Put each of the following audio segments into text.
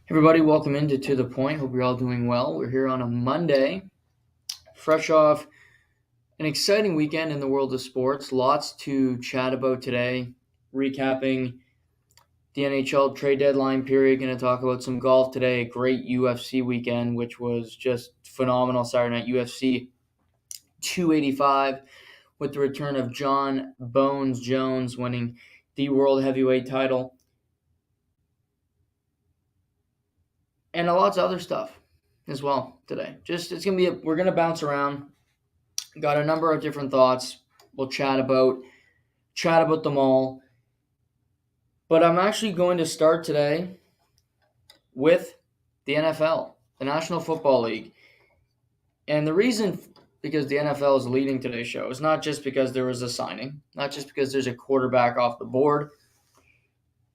Everybody, welcome into To The Point. Hope you're all doing well. We're here on a Monday, fresh off an exciting weekend in the world of sports. Lots to chat about today. Recapping the NHL trade deadline period. Going to talk about some golf today. A great UFC weekend, which was just phenomenal. Saturday night UFC 285 with the return of Jon Bones Jones winning the world heavyweight title. And lots of other stuff as well today. We're gonna bounce around. Got a number of different thoughts. We'll chat about them all. But I'm actually going to start today with the NFL, the National Football League. And the reason because the NFL is leading today's show is not just because there was a signing, not just because there's a quarterback off the board,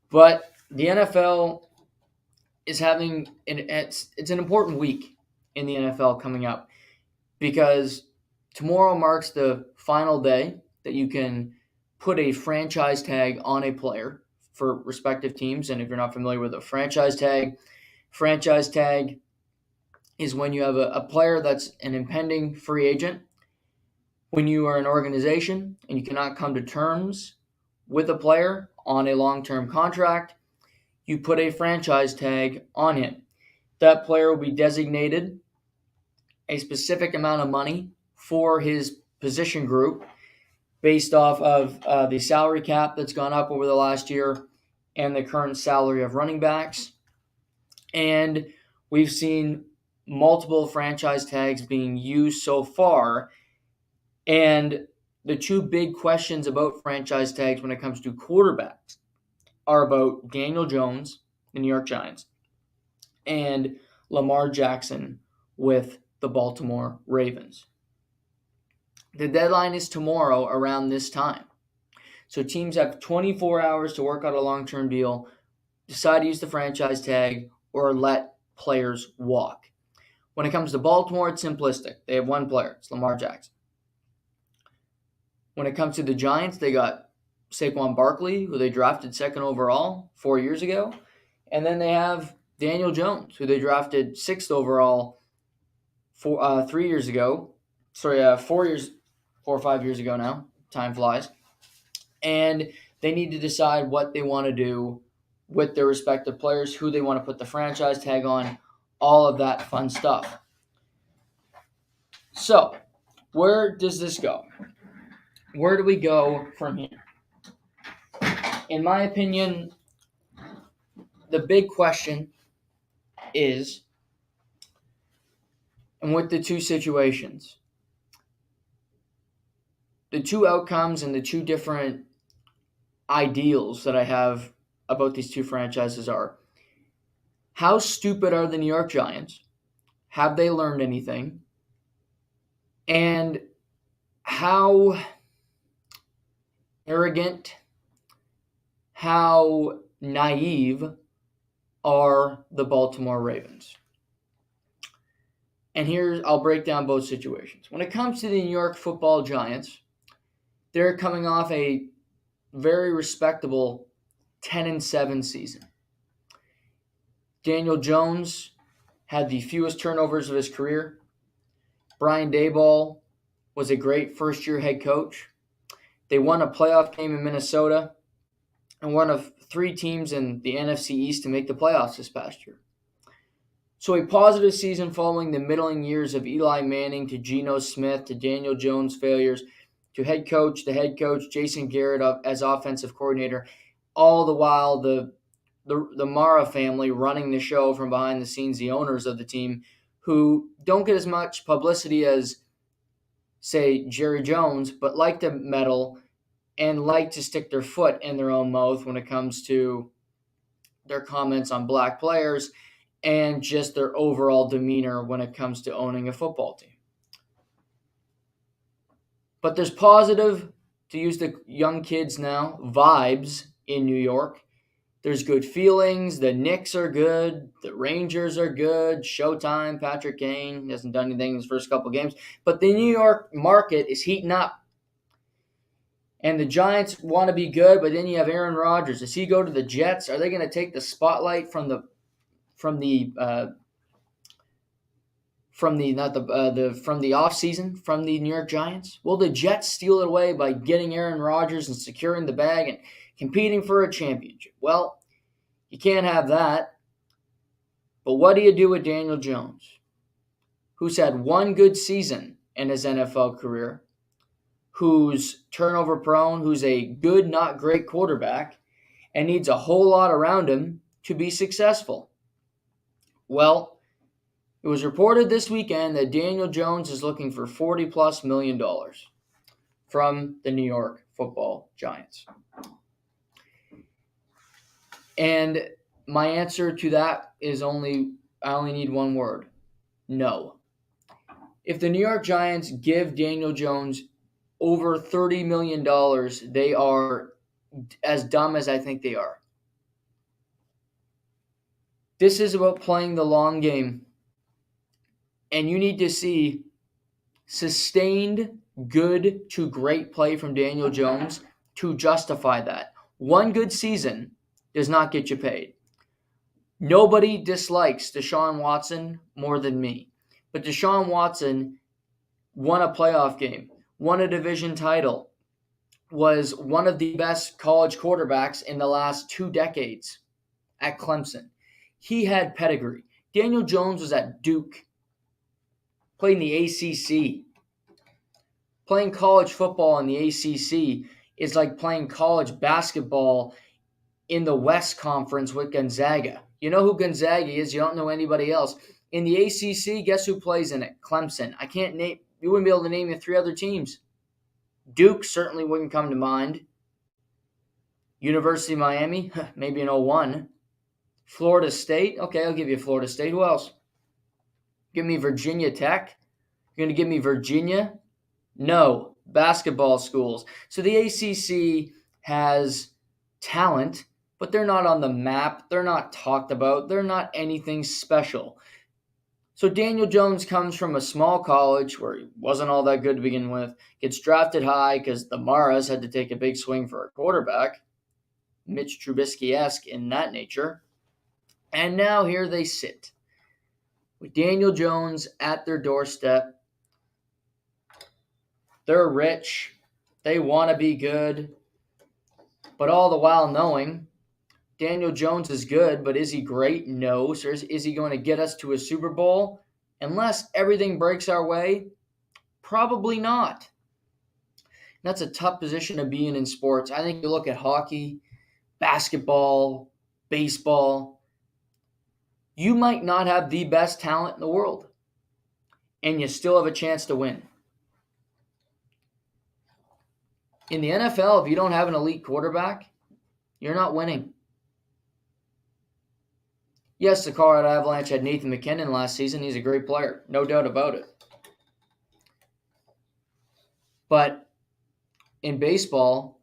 but the NFL is having it's an important week in the NFL coming up because tomorrow marks the final day that you can put a franchise tag on a player for respective teams. And if you're not familiar with a franchise tag is when you have a player that's an impending free agent. When you are an organization and you cannot come to terms with a player on a long-term contract, you put a franchise tag on him. That player will be designated a specific amount of money for his position group based off of the salary cap that's gone up over the last year and the current salary of running backs. And we've seen multiple franchise tags being used so far. And the two big questions about franchise tags when it comes to quarterbacks are about Daniel Jones, the New York Giants, and Lamar Jackson with the Baltimore Ravens. The deadline is tomorrow around this time. So teams have 24 hours to work out a long-term deal, decide to use the franchise tag, or let players walk. When it comes to Baltimore, it's simplistic. They have one player. It's Lamar Jackson. When it comes to the Giants, they got Saquon Barkley, who they drafted second overall 4 years ago. And then they have Daniel Jones, who they drafted sixth overall 3 years ago. 4 or 5 years ago now. Time flies. And they need to decide what they want to do with their respective players, who they want to put the franchise tag on, all of that fun stuff. So, where does this go? Where do we go from here? In my opinion, the big question is, and with the two situations, the two outcomes and the two different ideals that I have about these two franchises are, how stupid are the New York Giants? Have they learned anything? And how arrogant, how naive are the Baltimore Ravens? And here I'll break down both situations. When it comes to the New York Football Giants, they're coming off a very respectable 10-7 season. Daniel Jones had the fewest turnovers of his career. Brian Daboll was a great first-year head coach. They won a playoff game in Minnesota and one of three teams in the NFC East to make the playoffs this past year. So a positive season following the middling years of Eli Manning to Geno Smith to Daniel Jones' failures to the head coach Jason Garrett as offensive coordinator, all the while the Mara family running the show from behind the scenes, the owners of the team, who don't get as much publicity as, say, Jerry Jones, but like to meddle and like to stick their foot in their own mouth when it comes to their comments on black players and just their overall demeanor when it comes to owning a football team. But there's positive, to use the young kids now, vibes in New York. There's good feelings. The Knicks are good. The Rangers are good. Showtime, Patrick Kane hasn't done anything in his first couple games. But the New York market is heating up. And the Giants want to be good, but then you have Aaron Rodgers. Does he go to the Jets? Are they going to take the spotlight from from the off season from the New York Giants? Will the Jets steal it away by getting Aaron Rodgers and securing the bag and competing for a championship? Well, you can't have that. But what do you do with Daniel Jones, who's had one good season in his NFL career, who's turnover prone, who's a good, not great quarterback, and needs a whole lot around him to be successful? Well, it was reported this weekend that Daniel Jones is looking for $40+ million from the New York Football Giants. And my answer to that is I only need one word: no. If the New York Giants give Daniel Jones over $30 million, they are as dumb as I think they are. This is about playing the long game. And you need to see sustained good to great play from Daniel Jones to justify that. One good season does not get you paid. Nobody dislikes Deshaun Watson more than me. But Deshaun Watson won a playoff game, won a division title, was one of the best college quarterbacks in the last 2 decades at Clemson. He had pedigree. Daniel Jones was at Duke, played in the ACC. Playing college football in the ACC is like playing college basketball in the West Conference with Gonzaga. You know who Gonzaga is. You don't know anybody else. In the ACC, guess who plays in it? Clemson. You wouldn't be able to name the 3 other teams. Duke certainly wouldn't come to mind. University of Miami, maybe in 01. Florida State, okay, I'll give you Florida State. Who else? Give me Virginia Tech. You're going to give me Virginia? No, basketball schools. So the ACC has talent, but they're not on the map. They're not talked about. They're not anything special. So Daniel Jones comes from a small college where he wasn't all that good to begin with, gets drafted high because the Maras had to take a big swing for a quarterback, Mitch Trubisky-esque in that nature. And now here they sit with Daniel Jones at their doorstep. They're rich. They want to be good. But all the while knowing Daniel Jones is good, but is he great? No. So is he going to get us to a Super Bowl? Unless everything breaks our way, probably not. That's a tough position to be in sports. I think you look at hockey, basketball, baseball. You might not have the best talent in the world, and you still have a chance to win. In the NFL, if you don't have an elite quarterback, you're not winning. Yes, the Colorado Avalanche had Nathan McKinnon last season. He's a great player, no doubt about it. But in baseball,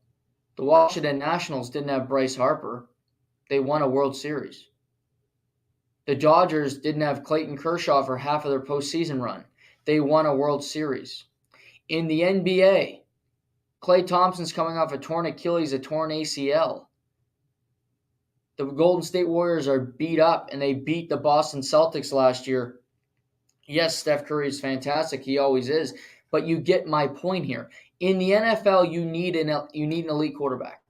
the Washington Nationals didn't have Bryce Harper. They won a World Series. The Dodgers didn't have Clayton Kershaw for half of their postseason run. They won a World Series. In the NBA, Klay Thompson's coming off a torn Achilles, a torn ACL. The Golden State Warriors are beat up, and they beat the Boston Celtics last year. Yes, Steph Curry is fantastic. He always is. But you get my point here. In the NFL, you need an elite quarterback.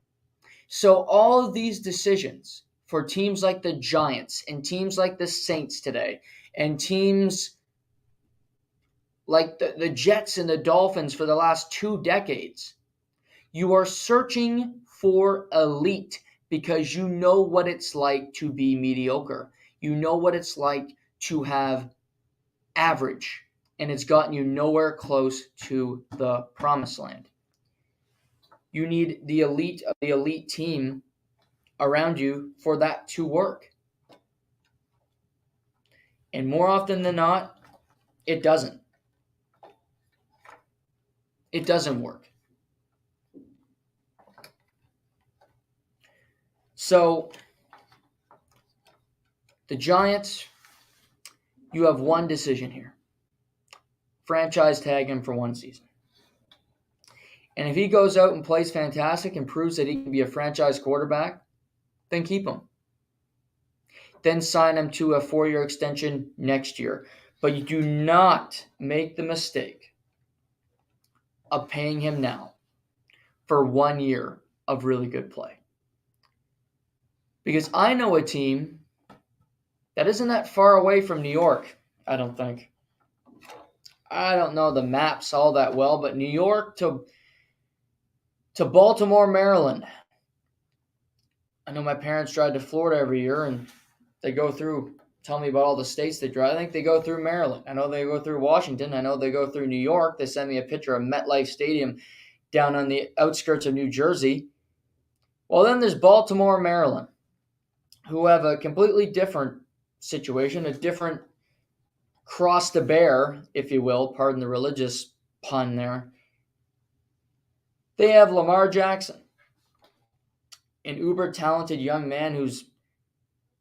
So all of these decisions for teams like the Giants and teams like the Saints today and teams like the Jets and the Dolphins for the last 2 decades, you are searching for elite because you know what it's like to be mediocre. You know what it's like to have average, and it's gotten you nowhere close to the promised land. You need the elite of the elite team around you for that to work. And more often than not, it doesn't. It doesn't work. So, the Giants, you have one decision here. Franchise tag him for 1 season. And if he goes out and plays fantastic and proves that he can be a franchise quarterback, then keep him. then sign him to a 4-year extension next year. But you do not make the mistake of paying him now for 1 year of really good play. Because I know a team that isn't that far away from New York, I don't think. I don't know the maps all that well, but New York to Baltimore, Maryland. I know my parents drive to Florida every year, and they go through, tell me about all the states they drive. I think they go through Maryland. I know they go through Washington. I know they go through New York. They send me a picture of MetLife Stadium down on the outskirts of New Jersey. Well, then there's Baltimore, Maryland, who have a completely different situation, a different cross to bear, if you will, pardon the religious pun there. They have Lamar Jackson, an uber talented young man who's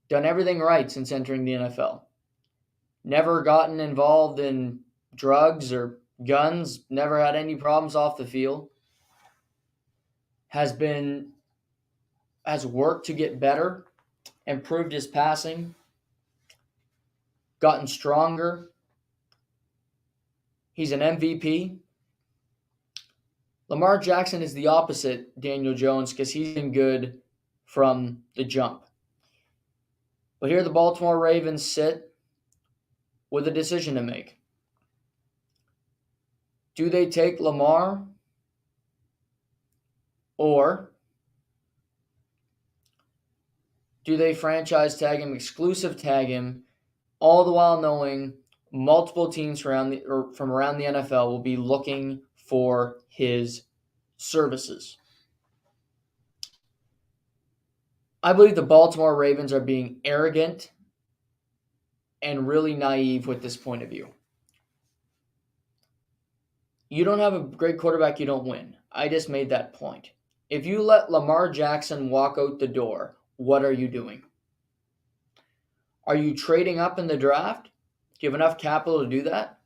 done everything right since entering the NFL. Never gotten involved in drugs or guns, never had any problems off the field. Has worked to get better, improved his passing, gotten stronger. He's an MVP. Lamar Jackson is the opposite Daniel Jones because he's been good from the jump. But here the Baltimore Ravens sit with a decision to make. Do they take Lamar, or do they franchise tag him, exclusive tag him, all the while knowing multiple teams from around the NFL will be looking for his services? I believe the Baltimore Ravens are being arrogant and really naive with this point of view. You don't have a great quarterback, you don't win. I just made that point. If you let Lamar Jackson walk out the door, what are you doing? Are you trading up in the draft? Do you have enough capital to do that?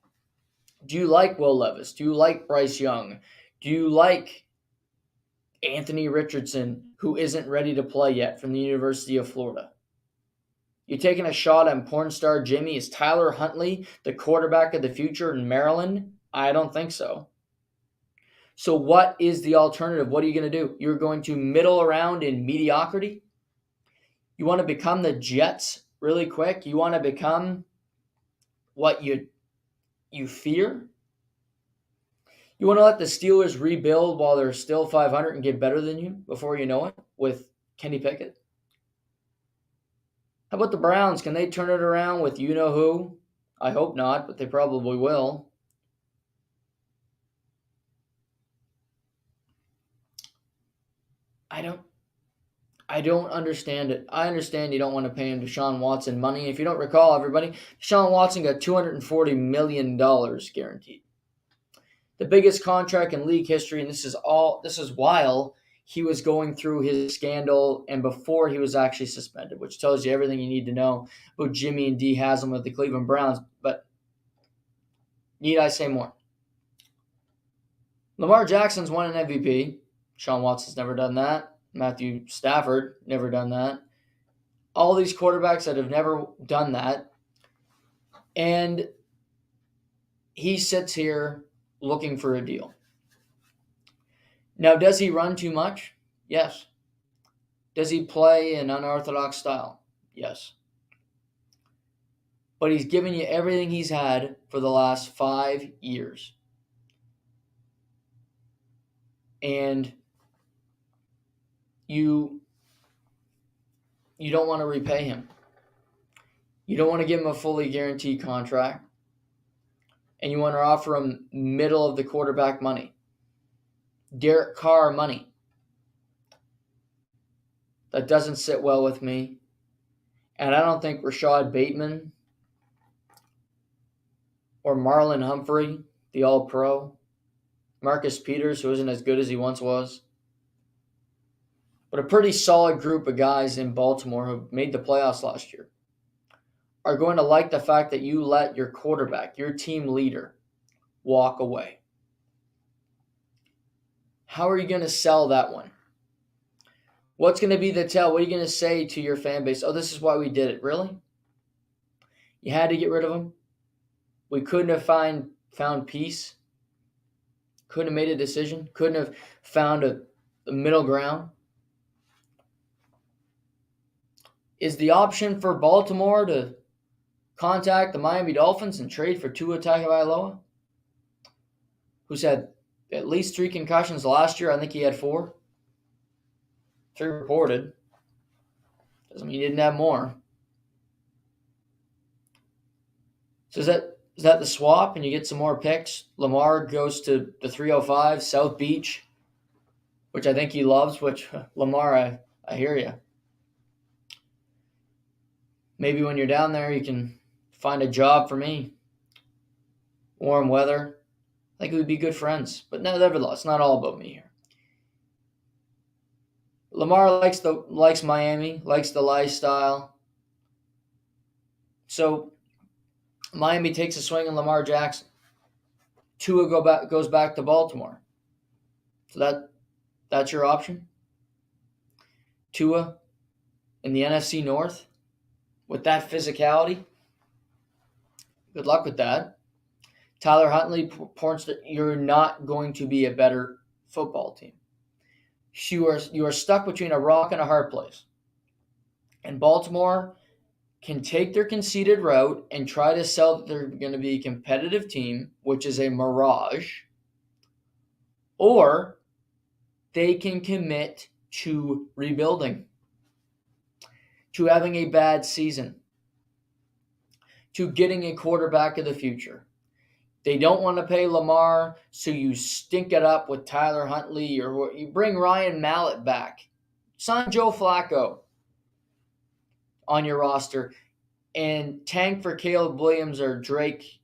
Do you like Will Levis? Do you like Bryce Young? Do you like Anthony Richardson, who isn't ready to play yet from the University of Florida? You taking a shot on porn star Jimmy? Is Tyler Huntley the quarterback of the future in Maryland? I don't think so. So what is the alternative? What are you going to do? You're going to middle around in mediocrity? You want to become the Jets really quick? You want to become what you fear? You want to let the Steelers rebuild while they're still 500 and get better than you before you know it with Kenny Pickett? How about the Browns? Can they turn it around with you-know-who? I hope not, but they probably will. I don't understand it. I understand you don't want to pay him Deshaun Watson money. If you don't recall, everybody, Deshaun Watson got $240 million guaranteed. The biggest contract in league history, and this is while he was going through his scandal and before he was actually suspended, which tells you everything you need to know about Jimmy and D Haslam with the Cleveland Browns. But need I say more? Lamar Jackson's won an MVP. Deshaun Watson's never done that. Matthew Stafford, never done that. All these quarterbacks that have never done that. And he sits here looking for a deal. Now, does he run too much? Yes. Does he play an unorthodox style? Yes. But he's given you everything he's had for the last 5 years. And you don't want to repay him. You don't want to give him a fully guaranteed contract. And you want to offer him middle of the quarterback money. Derek Carr money. That doesn't sit well with me. And I don't think Rashad Bateman or Marlon Humphrey, the All-Pro, Marcus Peters, who isn't as good as he once was, but a pretty solid group of guys in Baltimore who made the playoffs last year, are going to like the fact that you let your quarterback, your team leader, walk away. How are you going to sell that one? What's going to be the tell? What are you going to say to your fan base? Oh, this is why we did it. Really? You had to get rid of him? We couldn't have found peace? Couldn't have made a decision? Couldn't have found a middle ground? Is the option for Baltimore to contact the Miami Dolphins and trade for Tua Tagovailoa, who's had at least 3 concussions last year? I think he had 4. 3 reported. Doesn't mean he didn't have more. So is that the swap and you get some more picks? Lamar goes to the 305 South Beach, which I think he loves, which Lamar, I hear you. Maybe when you're down there you can find a job for me. Warm weather. I think we would be good friends. But nevertheless, it's not all about me here. Lamar likes Miami, likes the lifestyle. So Miami takes a swing on Lamar Jackson. Tua goes back to Baltimore. So that's your option? Tua in the NFC North with that physicality? Good luck with that. Tyler Huntley points that you're not going to be a better football team. You are stuck between a rock and a hard place. And Baltimore can take their conceded route and try to sell that they're going to be a competitive team, which is a mirage, or they can commit to rebuilding, to having a bad season, to getting a quarterback of the future. They don't want to pay Lamar, so you stink it up with Tyler Huntley, or you bring Ryan Mallett back. Sign Joe Flacco on your roster, and tank for Caleb Williams or Drake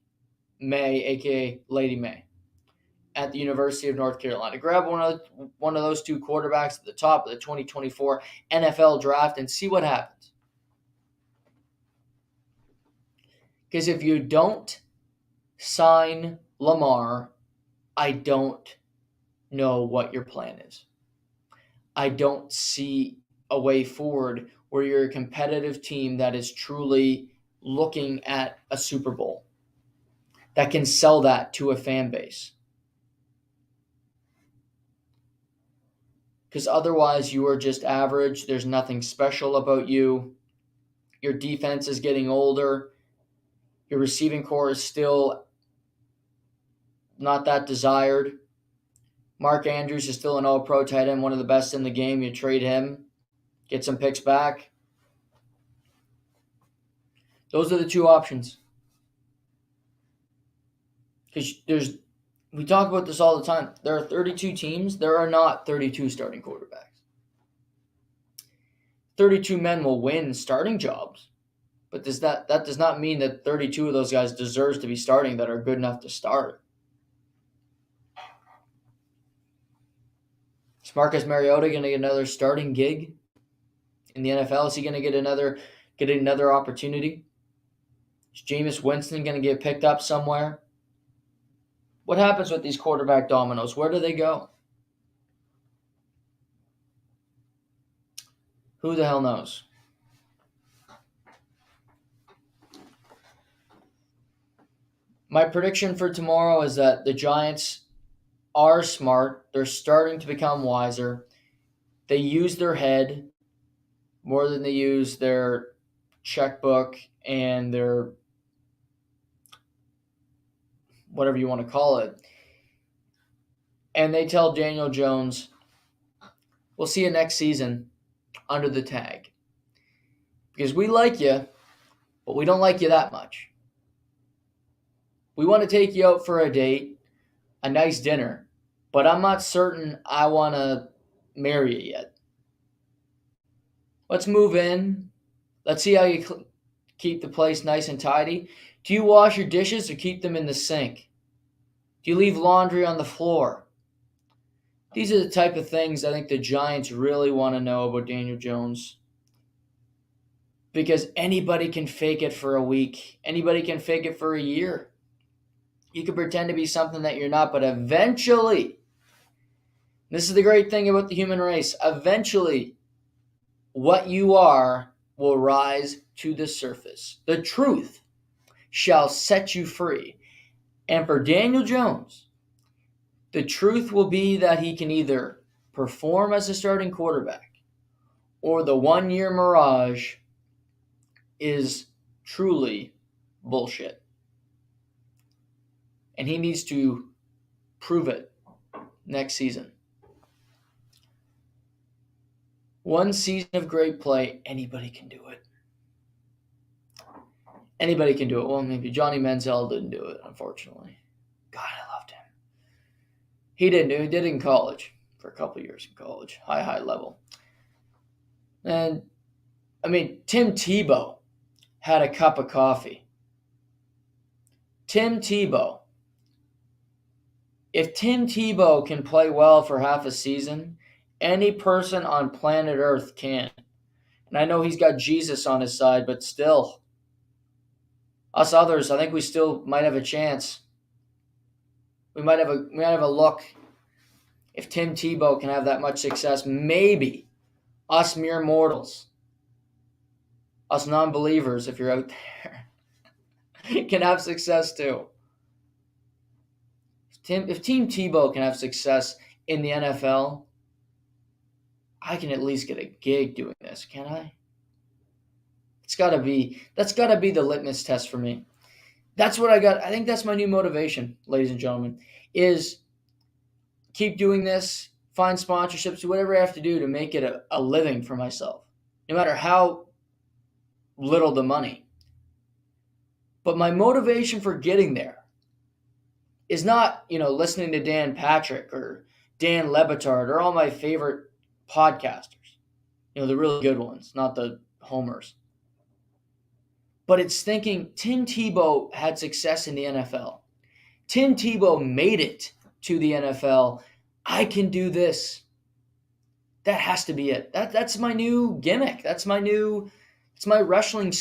May, a.k.a. Lady May, at the University of North Carolina. Grab one of those 2 quarterbacks at the top of the 2024 NFL draft and see what happens. Because if you don't sign Lamar, I don't know what your plan is. I don't see a way forward where you're a competitive team that is truly looking at a Super Bowl, that can sell that to a fan base. Because otherwise you are just average. There's nothing special about you. Your defense is getting older. Your receiving core is still not that desired. Mark Andrews is still an all-pro tight end, one of the best in the game. You trade him, get some picks back. Those are the 2 options. Because we talk about this all the time. There are 32 teams. There are not 32 starting quarterbacks. 32 men will win starting jobs, but that does not mean that 32 of those guys deserves to be starting that are good enough to start. Is Marcus Mariota going to get another starting gig in the NFL? Is he going to get another opportunity? Is Jameis Winston going to get picked up somewhere? What happens with these quarterback dominoes? Where do they go? Who the hell knows? My prediction for tomorrow is that the Giants are smart. They're starting to become wiser. They use their head more than they use their checkbook and their whatever you want to call it. And they tell Daniel Jones, we'll see you next season under the tag. Because we like you, but we don't like you that much. We want to take you out for a date, a nice dinner, but I'm not certain I want to marry you yet. Let's move in. Let's see how you keep the place nice and tidy. Do you wash your dishes or keep them in the sink? Do you leave laundry on the floor? These are the type of things I think the Giants really want to know about Daniel Jones. Because anybody can fake it for a week. Anybody can fake it for a year. You can pretend to be something that you're not, but eventually, this is the great thing about the human race, eventually what you are will rise to the surface. The truth shall set you free. And for Daniel Jones, the truth will be that he can either perform as a starting quarterback or the 1-year mirage is truly bullshit. And he needs to prove it next season. One season of great play, anybody can do it. Anybody can do it. Well, maybe Johnny Manziel didn't do it, unfortunately. God, I loved him. He didn't do it. He did it in college for a couple years in college. High level. And, Tim Tebow had a cup of coffee. Tim Tebow. If Tim Tebow can play well for half a season, any person on planet Earth can. And I know he's got Jesus on his side, but still, us others, I think we still might have a chance. We might have a look. If Tim Tebow can have that much success, maybe us mere mortals, us non-believers, if you're out there, can have success too. If Team Tebow can have success in the NFL, I can at least get a gig doing this, can't I? That's got to be the litmus test for me. That's what I got. I think that's my new motivation, ladies and gentlemen, is keep doing this, find sponsorships, do whatever I have to do to make it a living for myself, no matter how little the money. But my motivation for getting there is not, listening to Dan Patrick or Dan Lebitard or all my favorite podcasters, the really good ones, not the homers. But it's thinking Tim Tebow had success in the NFL. Tim Tebow made it to the NFL. I can do this. That has to be it. That's my new gimmick. It's my wrestling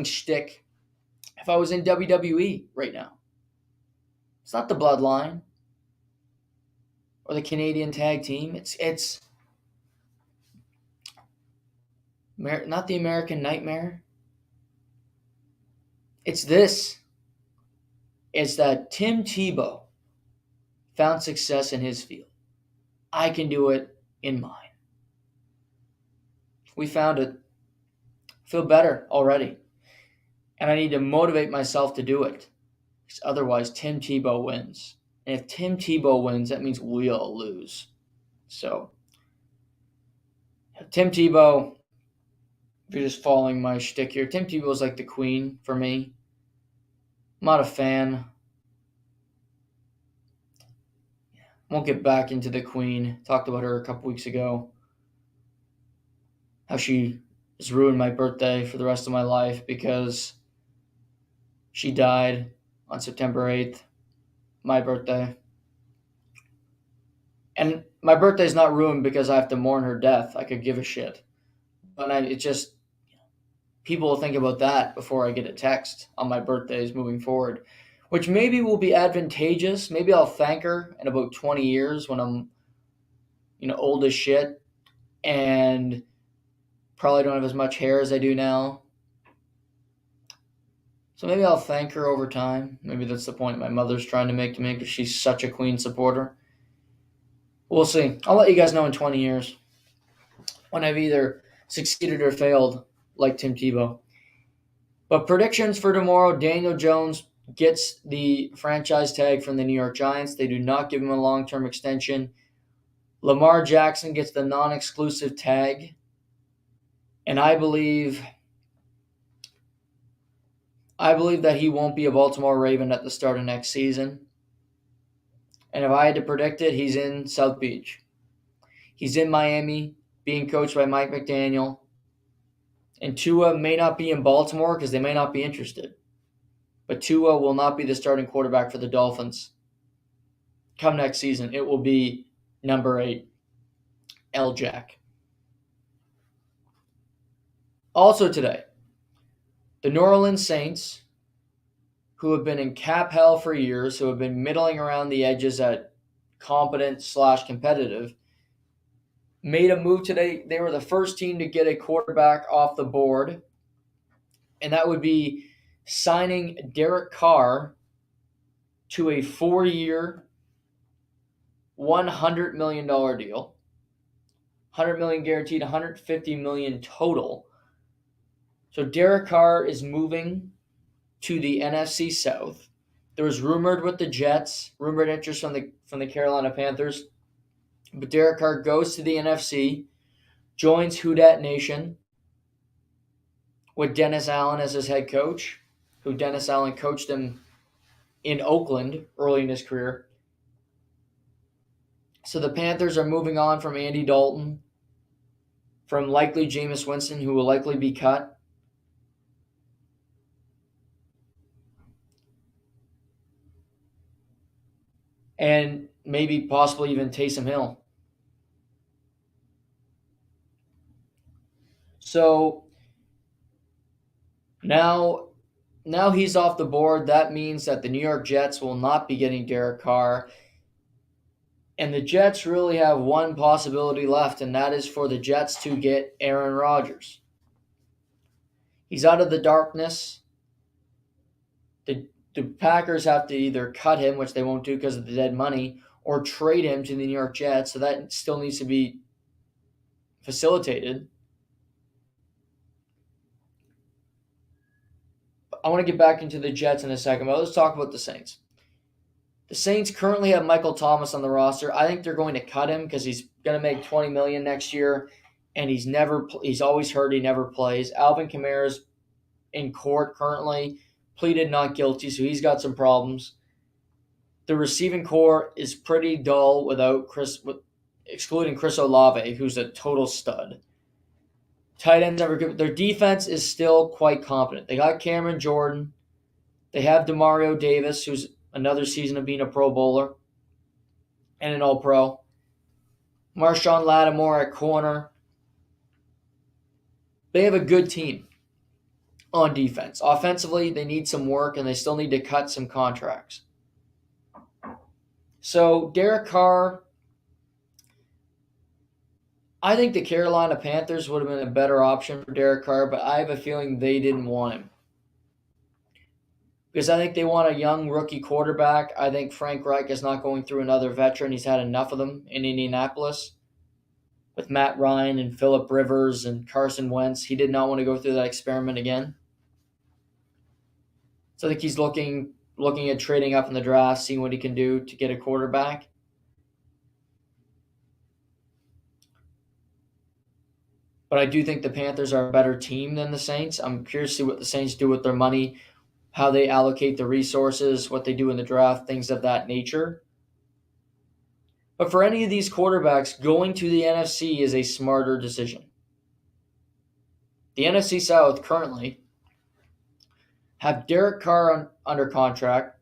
shtick if I was in WWE right now. It's not the Bloodline or the Canadian Tag Team. It's not the American Nightmare. It's this. It's that Tim Tebow found success in his field. I can do it in mine. We found it. I feel better already. And I need to motivate myself to do it. Because otherwise, Tim Tebow wins. And if Tim Tebow wins, that means we'll lose. So, Tim Tebow, if you're just following my shtick here, Tim Tebow is like the queen for me. I'm not a fan. Won't get back into the queen. Talked about her a couple weeks ago. How she has ruined my birthday for the rest of my life because she died on September 8th, my birthday. And my birthday is not ruined because I have to mourn her death. I could give a shit. But people will think about that before I get a text on my birthdays moving forward, which maybe will be advantageous. Maybe I'll thank her in about 20 years when I'm, old as shit and probably don't have as much hair as I do now. So maybe I'll thank her over time. Maybe that's the point my mother's trying to make because she's such a Queen supporter. We'll see. I'll let you guys know in 20 years when I've either succeeded or failed like Tim Tebow. But predictions for tomorrow, Daniel Jones gets the franchise tag from the New York Giants. They do not give him a long-term extension. Lamar Jackson gets the non-exclusive tag. And I believe that he won't be a Baltimore Raven at the start of next season. And if I had to predict it, he's in South Beach. He's in Miami, being coached by Mike McDaniel. And Tua may not be in Baltimore because they may not be interested. But Tua will not be the starting quarterback for the Dolphins. Come next season, it will be number 8, L-Jack. Also today, the New Orleans Saints, who have been in cap hell for years, who have been middling around the edges at competent/competitive, made a move today. They were the first team to get a quarterback off the board, and that would be signing Derek Carr to a 4-year, $100 million deal. $100 million guaranteed, $150 million total. So Derek Carr is moving to the NFC South. There was rumored with the Jets, rumored interest from the Carolina Panthers. But Derek Carr goes to the NFC, joins Who Dat Nation with Dennis Allen as his head coach, who Dennis Allen coached him in Oakland early in his career. So the Panthers are moving on from Andy Dalton, from likely Jameis Winston, who will likely be cut. And maybe possibly even Taysom Hill. So now he's off the board. That means that the New York Jets will not be getting Derek Carr. And the Jets really have one possibility left, and that is for the Jets to get Aaron Rodgers. He's out of the darkness. The Packers have to either cut him, which they won't do because of the dead money, or trade him to the New York Jets. So that still needs to be facilitated. I want to get back into the Jets in a second, but let's talk about the Saints. The Saints currently have Michael Thomas on the roster. I think they're going to cut him because he's going to make $20 million next year, and he's always hurt. He never plays. Alvin Kamara's in court currently, pleaded not guilty, so he's got some problems. The receiving core is pretty dull excluding Chris Olave, who's a total stud. Tight ends never good. Their defense is still quite competent. They got Cameron Jordan. They have Demario Davis, who's another season of being a Pro Bowler and an All-Pro. Marshawn Lattimore at corner. They have a good team on defense. Offensively, they need some work, and they still need to cut some contracts. So, Derek Carr, I think the Carolina Panthers would have been a better option for Derek Carr, but I have a feeling they didn't want him. Because I think they want a young rookie quarterback. I think Frank Reich is not going through another veteran. He's had enough of them in Indianapolis. With Matt Ryan and Phillip Rivers and Carson Wentz, he did not want to go through that experiment again. So I think he's looking at trading up in the draft, seeing what he can do to get a quarterback. But I do think the Panthers are a better team than the Saints. I'm curious to see what the Saints do with their money, how they allocate the resources, what they do in the draft, things of that nature. But for any of these quarterbacks, going to the NFC is a smarter decision. The NFC South currently have Derek Carr under contract.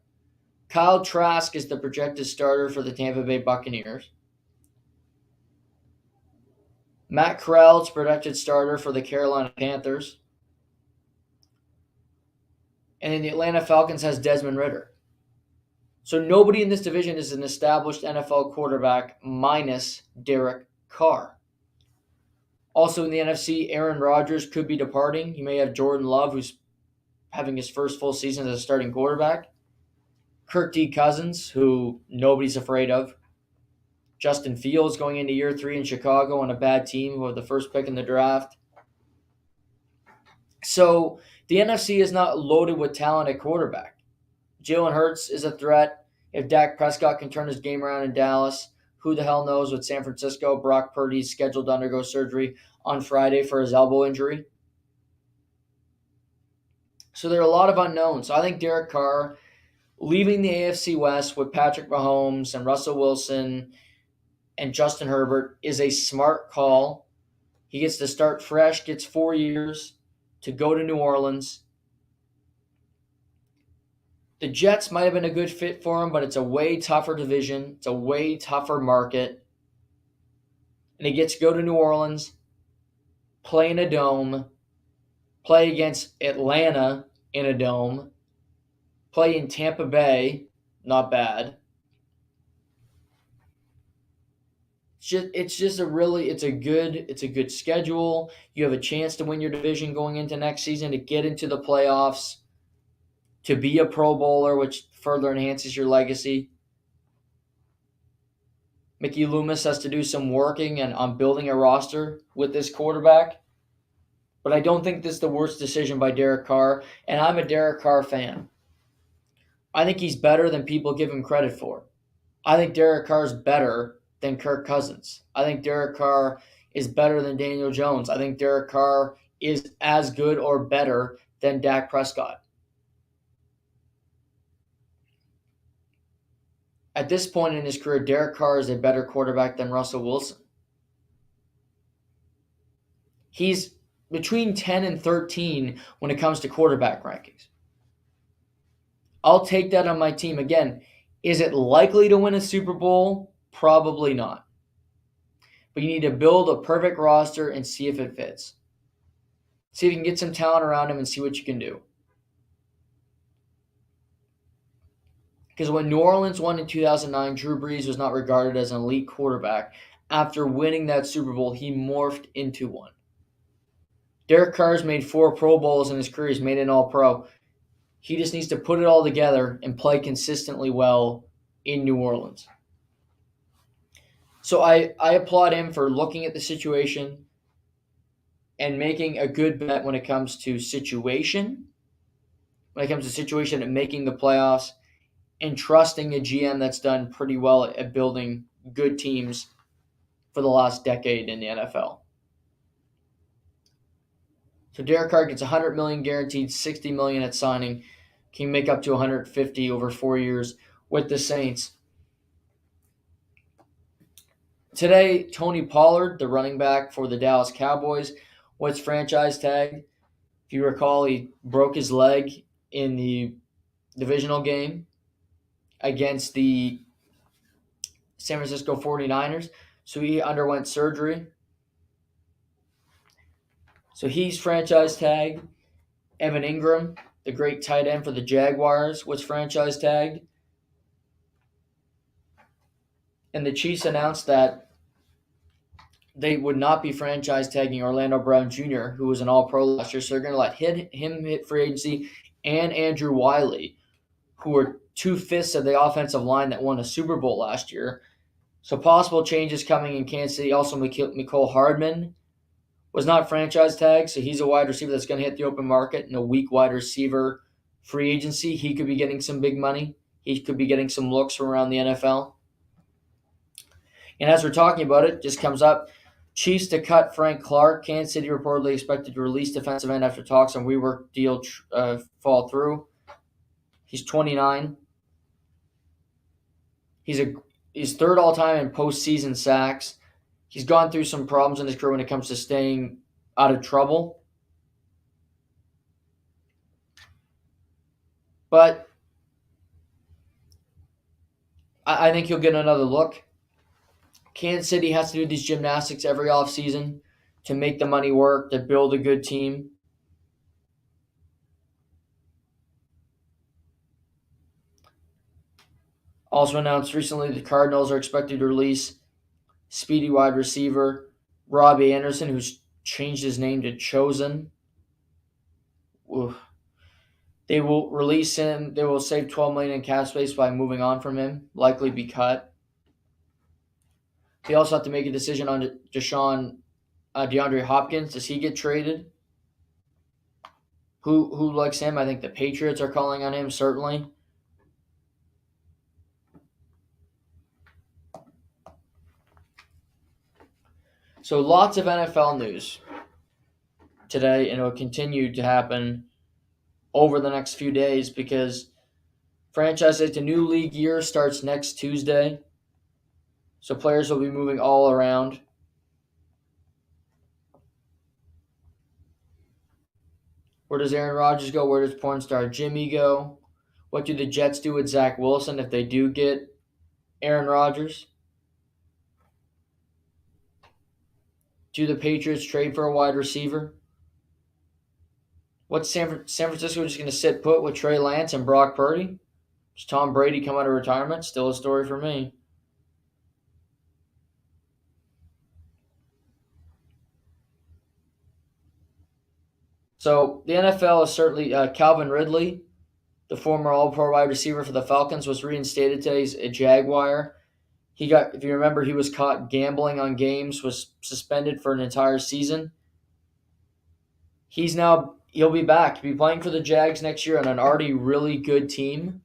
Kyle Trask is the projected starter for the Tampa Bay Buccaneers. Matt Corral's projected starter for the Carolina Panthers. And then the Atlanta Falcons has Desmond Ridder. So nobody in this division is an established NFL quarterback minus Derek Carr. Also in the NFC, Aaron Rodgers could be departing. You may have Jordan Love, who's having his first full season as a starting quarterback. Kirk Cousins, who nobody's afraid of. Justin Fields going into year 3 in Chicago on a bad team who had the first pick in the draft. So the NFC is not loaded with talent at quarterback. Jalen Hurts is a threat. If Dak Prescott can turn his game around in Dallas, who the hell knows with San Francisco? Brock Purdy's scheduled to undergo surgery on Friday for his elbow injury. So there are a lot of unknowns. So I think Derek Carr, leaving the AFC West with Patrick Mahomes and Russell Wilson and Justin Herbert, is a smart call. He gets to start fresh, gets 4 years to go to New Orleans. The Jets might have been a good fit for him, but it's a way tougher division. It's a way tougher market. And he gets to go to New Orleans, play in a dome, play against Atlanta in a dome, play in Tampa Bay, not bad. It's it's a good schedule. You have a chance to win your division going into next season, to get into the playoffs, to be a Pro Bowler, which further enhances your legacy. Mickey Loomis has to do some working and on building a roster with this quarterback. But I don't think this is the worst decision by Derek Carr, and I'm a Derek Carr fan. I think he's better than people give him credit for. I think Derek Carr is better than Kirk Cousins. I think Derek Carr is better than Daniel Jones. I think Derek Carr is as good or better than Dak Prescott. At this point in his career, Derek Carr is a better quarterback than Russell Wilson. He's between 10 and 13 when it comes to quarterback rankings. I'll take that on my team. Again, is it likely to win a Super Bowl? Probably not. But you need to build a perfect roster and see if it fits. See if you can get some talent around him and see what you can do. Because when New Orleans won in 2009, Drew Brees was not regarded as an elite quarterback. After winning that Super Bowl, he morphed into one. Derek Carr's made 4 Pro Bowls in his career. He's made an All-Pro. He just needs to put it all together and play consistently well in New Orleans. So I applaud him for looking at the situation and making a good bet when it comes to situation. When it comes to situation and making the playoffs, and trusting a GM that's done pretty well at building good teams for the last decade in the NFL. So Derek Carr gets $100 million guaranteed, $60 million at signing. Can make up to $150 over 4 years with the Saints. Today, Tony Pollard, the running back for the Dallas Cowboys, was franchise tagged. If you recall, he broke his leg in the divisional game against the San Francisco 49ers. So he underwent surgery. So he's franchise tagged. Evan Ingram, the great tight end for the Jaguars, was franchise tagged. And the Chiefs announced that they would not be franchise tagging Orlando Brown Jr., who was an All-Pro last year. So they're going to let him hit free agency, and Andrew Wiley, who were 2/5 of the offensive line that won a Super Bowl last year. So possible changes coming in Kansas City. Also, Mecole Hardman was not franchise tagged, so he's a wide receiver that's going to hit the open market in a weak wide receiver free agency. He could be getting some big money. He could be getting some looks from around the NFL. And as we're talking about it, just comes up, Chiefs to cut Frank Clark. Kansas City reportedly expected to release defensive end after talks on WeWork deal fall through. He's 29. He's third all-time in postseason sacks. He's gone through some problems in his career when it comes to staying out of trouble. But I think he'll get another look. Kansas City has to do these gymnastics every offseason to make the money work, to build a good team. Also announced recently the Cardinals are expected to release speedy wide receiver Robbie Anderson, who's changed his name to Chosen. Oof. They will release him. They will save $12 million in cap space by moving on from him, likely be cut. They also have to make a decision on DeAndre Hopkins. Does he get traded? Who likes him? I think the Patriots are calling on him, certainly. So lots of NFL news today, and it will continue to happen over the next few days because the new league year starts next Tuesday. So players will be moving all around. Where does Aaron Rodgers go? Where does porn star Jimmy go? What do the Jets do with Zach Wilson if they do get Aaron Rodgers? Do the Patriots trade for a wide receiver? What's San Francisco just going to sit put with Trey Lance and Brock Purdy? Does Tom Brady come out of retirement? Still a story for me. So the NFL is certainly Calvin Ridley, the former All-Pro wide receiver for the Falcons, was reinstated today. He's a Jaguar. If you remember, he was caught gambling on games, was suspended for an entire season. He'll be back. He'll be playing for the Jags next year on an already really good team.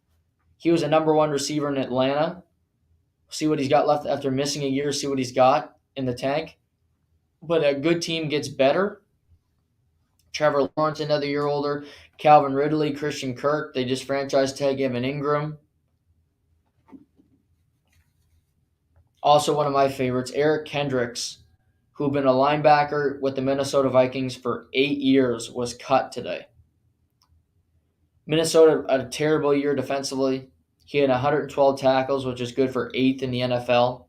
He was a number one receiver in Atlanta. See what he's got left after missing a year, see what he's got in the tank. But a good team gets better. Trevor Lawrence, another year older. Calvin Ridley, Christian Kirk. They just franchise tag him and Ingram. Also, one of my favorites, Eric Kendricks, who'd been a linebacker with the Minnesota Vikings for 8 years, was cut today. Minnesota had a terrible year defensively. He had 112 tackles, which is good for 8th in the NFL.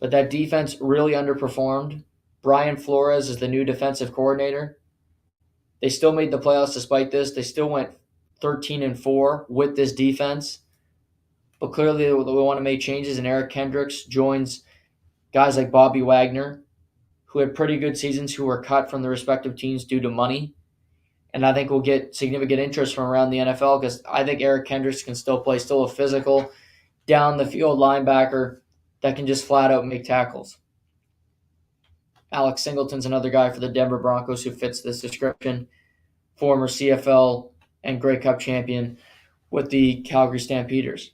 But that defense really underperformed. Brian Flores is the new defensive coordinator. They still made the playoffs despite this. They still went 13-4 with this defense. But clearly they want to make changes, and Eric Kendricks joins guys like Bobby Wagner, who had pretty good seasons, who were cut from the respective teams due to money. And I think we'll get significant interest from around the NFL because I think Eric Kendricks can still play, still a physical, down-the-field linebacker that can just flat out make tackles. Alex Singleton's another guy for the Denver Broncos who fits this description. Former CFL and Grey Cup champion with the Calgary Stampeders.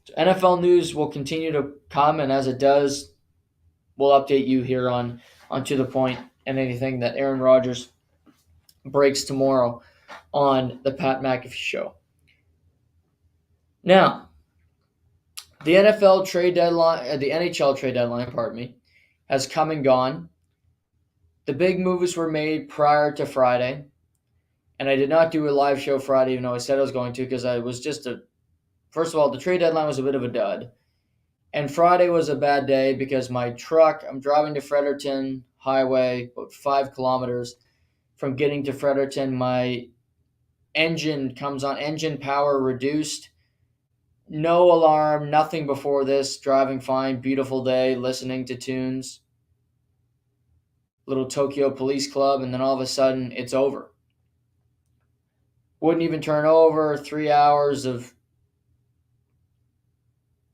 So NFL news will continue to come, and as it does, we'll update you here on To The Point and anything that Aaron Rodgers breaks tomorrow on the Pat McAfee Show. Now, the NHL trade deadline, has come and gone. The big moves were made prior to Friday, and I did not do a live show Friday, even though I said I was going to, because I was first of all, the trade deadline was a bit of a dud. And Friday was a bad day because my truck, I'm driving to Fredericton Highway, about 5 kilometers. From getting to Fredericton, my engine comes on, engine power reduced. No alarm, nothing before this, driving fine, beautiful day, listening to tunes. Little Tokyo Police Club, and then all of a sudden, it's over. Wouldn't even turn over, 3 hours of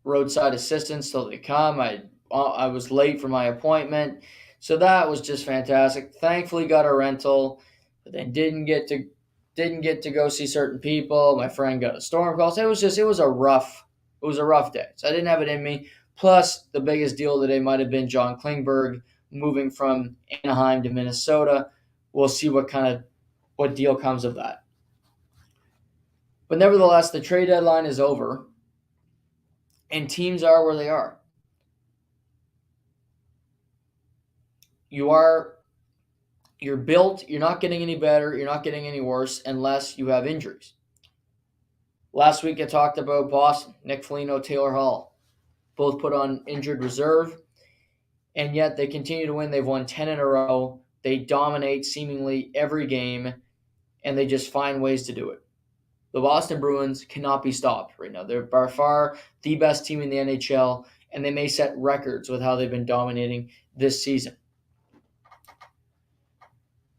roadside assistance till they come. I was late for my appointment, so that was just fantastic. Thankfully, got a rental, but then didn't get to go see certain people. My friend got a storm call. So it was a rough day. So I didn't have it in me. Plus, the biggest deal today might have been John Klingberg moving from Anaheim to Minnesota. We'll see what deal comes of that. But nevertheless, the trade deadline is over, and teams are where they are. You're built, you're not getting any better, you're not getting any worse unless you have injuries. Last week I talked about Boston, Nick Foligno, Taylor Hall, both put on injured reserve, and yet they continue to win. They've won 10 in a row. They dominate seemingly every game, and they just find ways to do it. The Boston Bruins cannot be stopped right now. They're by far the best team in the NHL, and they may set records with how they've been dominating this season.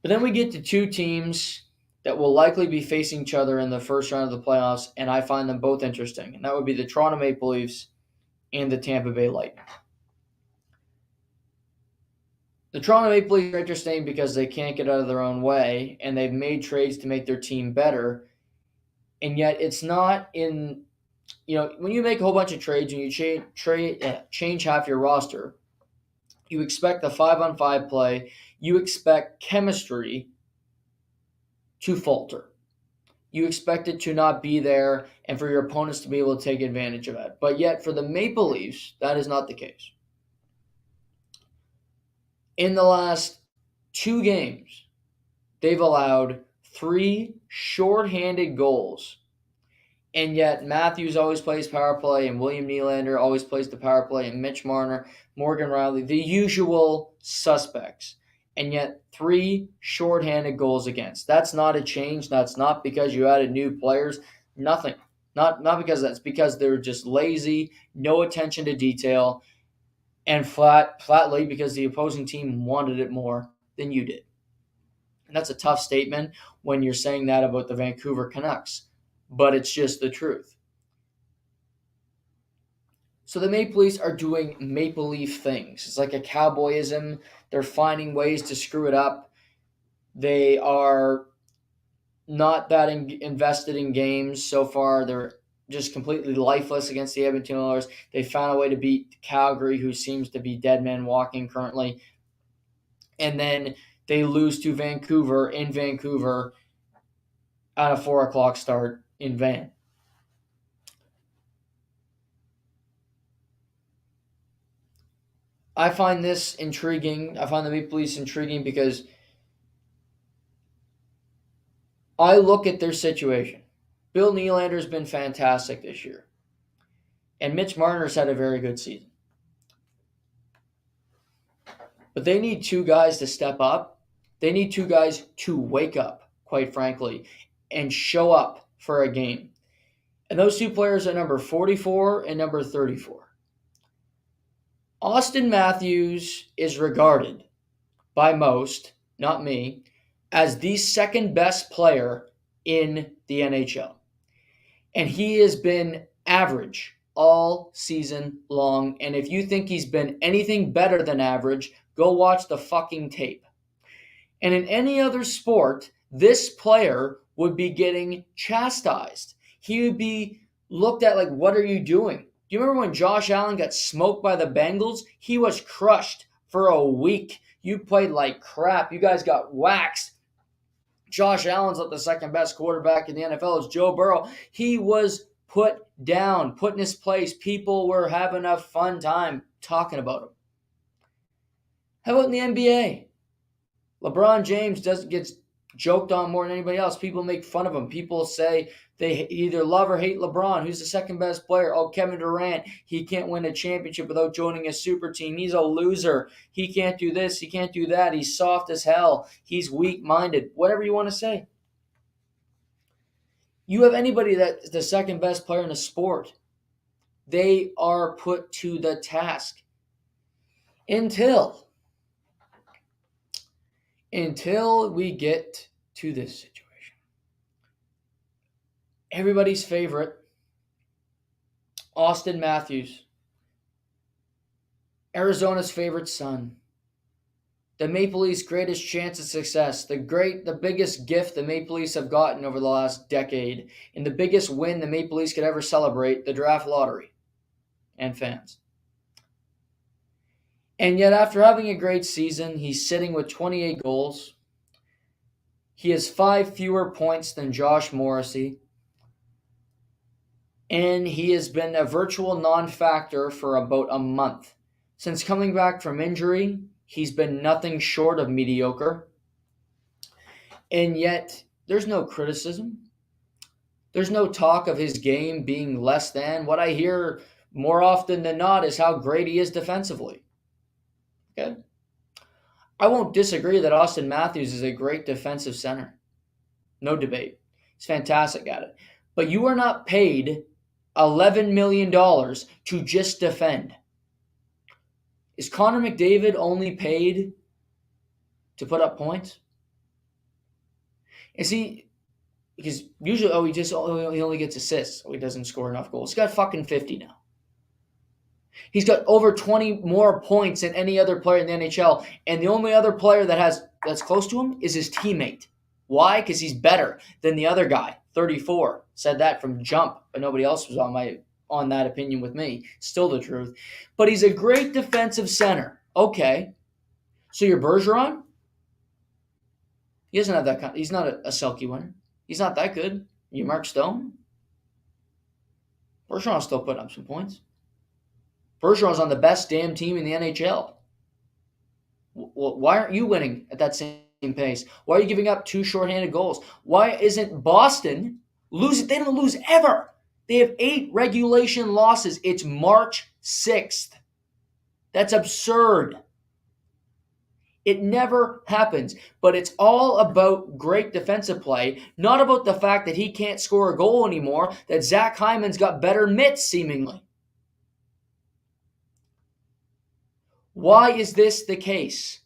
But then we get to two teams that will likely be facing each other in the first round of the playoffs, and I find them both interesting. And that would be the Toronto Maple Leafs and the Tampa Bay Lightning. The Toronto Maple Leafs are interesting because they can't get out of their own way, and they've made trades to make their team better. And yet it's not when you make a whole bunch of trades and you change half your roster, you expect the 5-on-5 play, you expect chemistry to falter. You expect it to not be there and for your opponents to be able to take advantage of it. But yet for the Maple Leafs, that is not the case. In the last 2 games, they've allowed 3 shorthanded goals. And yet Matthews always plays power play, and William Nylander always plays the power play, and Mitch Marner, Morgan Rielly, the usual suspects. And yet 3 shorthanded goals against. That's not a change. That's not because you added new players. Nothing. Not because that's because they're just lazy, no attention to detail. and flatly because the opposing team wanted it more than you did. And that's a tough statement when you're saying that about the Vancouver Canucks, but it's just the truth. So the Maple Leafs are doing Maple Leaf things. It's like a cowboyism. They're finding ways to screw it up. They are not that invested in games so far. They're just completely lifeless against the Edmonton Oilers. They found a way to beat Calgary, who seems to be dead man walking currently. And then they lose to Vancouver in Vancouver at a 4 o'clock start in Van. I find this intriguing. I find the Maple Leafs intriguing because I look at their situation. Bill Nylander's been fantastic this year. And Mitch Marner's had a very good season. But they need two guys to step up. They need two guys to wake up, quite frankly, and show up for a game. And those two players are number 44 and number 34. Austin Matthews is regarded by most, not me, as the second best player in the NHL. And he has been average all season long. And if you think he's been anything better than average, go watch the fucking tape. And in any other sport, this player would be getting chastised. He would be looked at like, what are you doing? Do you remember when Josh Allen got smoked by the Bengals? He was crushed for a week. You played like crap. You guys got waxed. Josh Allen's not the second best quarterback in the NFL. It's Joe Burrow. He was put down, put in his place. People were having a fun time talking about him. How about in the NBA? LeBron James gets joked on more than anybody else. People make fun of him. People say they either love or hate LeBron. Who's the second best player? Oh, Kevin Durant. He can't win a championship without joining a super team. He's a loser. He can't do this. He can't do that. He's soft as hell. He's weak-minded. Whatever you want to say. You have anybody that's the second best player in a sport. They are put to the task. Until we get to this situation. Everybody's favorite, Austin Matthews, Arizona's favorite son, the Maple Leafs' greatest chance of success, the biggest gift the Maple Leafs have gotten over the last decade, and the biggest win the Maple Leafs could ever celebrate, the draft lottery, and fans. And yet, after having a great season, he's sitting with 28 goals. He has 5 fewer points than Josh Morrissey. And he has been a virtual non-factor for about a month. Since coming back from injury, he's been nothing short of mediocre. And yet, there's no criticism. There's no talk of his game being less than. What I hear more often than not is how great he is defensively. Okay? I won't disagree that Austin Matthews is a great defensive center. No debate. He's fantastic at it. But you are not paid $11 million to just defend. Is Connor McDavid only paid to put up points? Is he? Because usually, he only gets assists. He doesn't score enough goals. He's got fucking 50 now. He's got over 20 more points than any other player in the NHL. And the only other player that's close to him is his teammate. Why? Because he's better than the other guy, 34. Said that from jump, but nobody else was on that opinion with me. Still the truth. But he's a great defensive center. Okay. So you're Bergeron? He doesn't have that kind. He's not a Selke winner. He's not that good. You Mark Stone? Bergeron's still putting up some points. Bergeron's on the best damn team in the NHL. Why aren't you winning at that same pace? Why are you giving up 2 shorthanded goals? Why isn't Boston losing? They don't lose ever. They have 8 regulation losses. It's March 6th. That's absurd. It never happens. But it's all about great defensive play, not about the fact that he can't score a goal anymore, that Zach Hyman's got better mitts, seemingly. Why is this the case?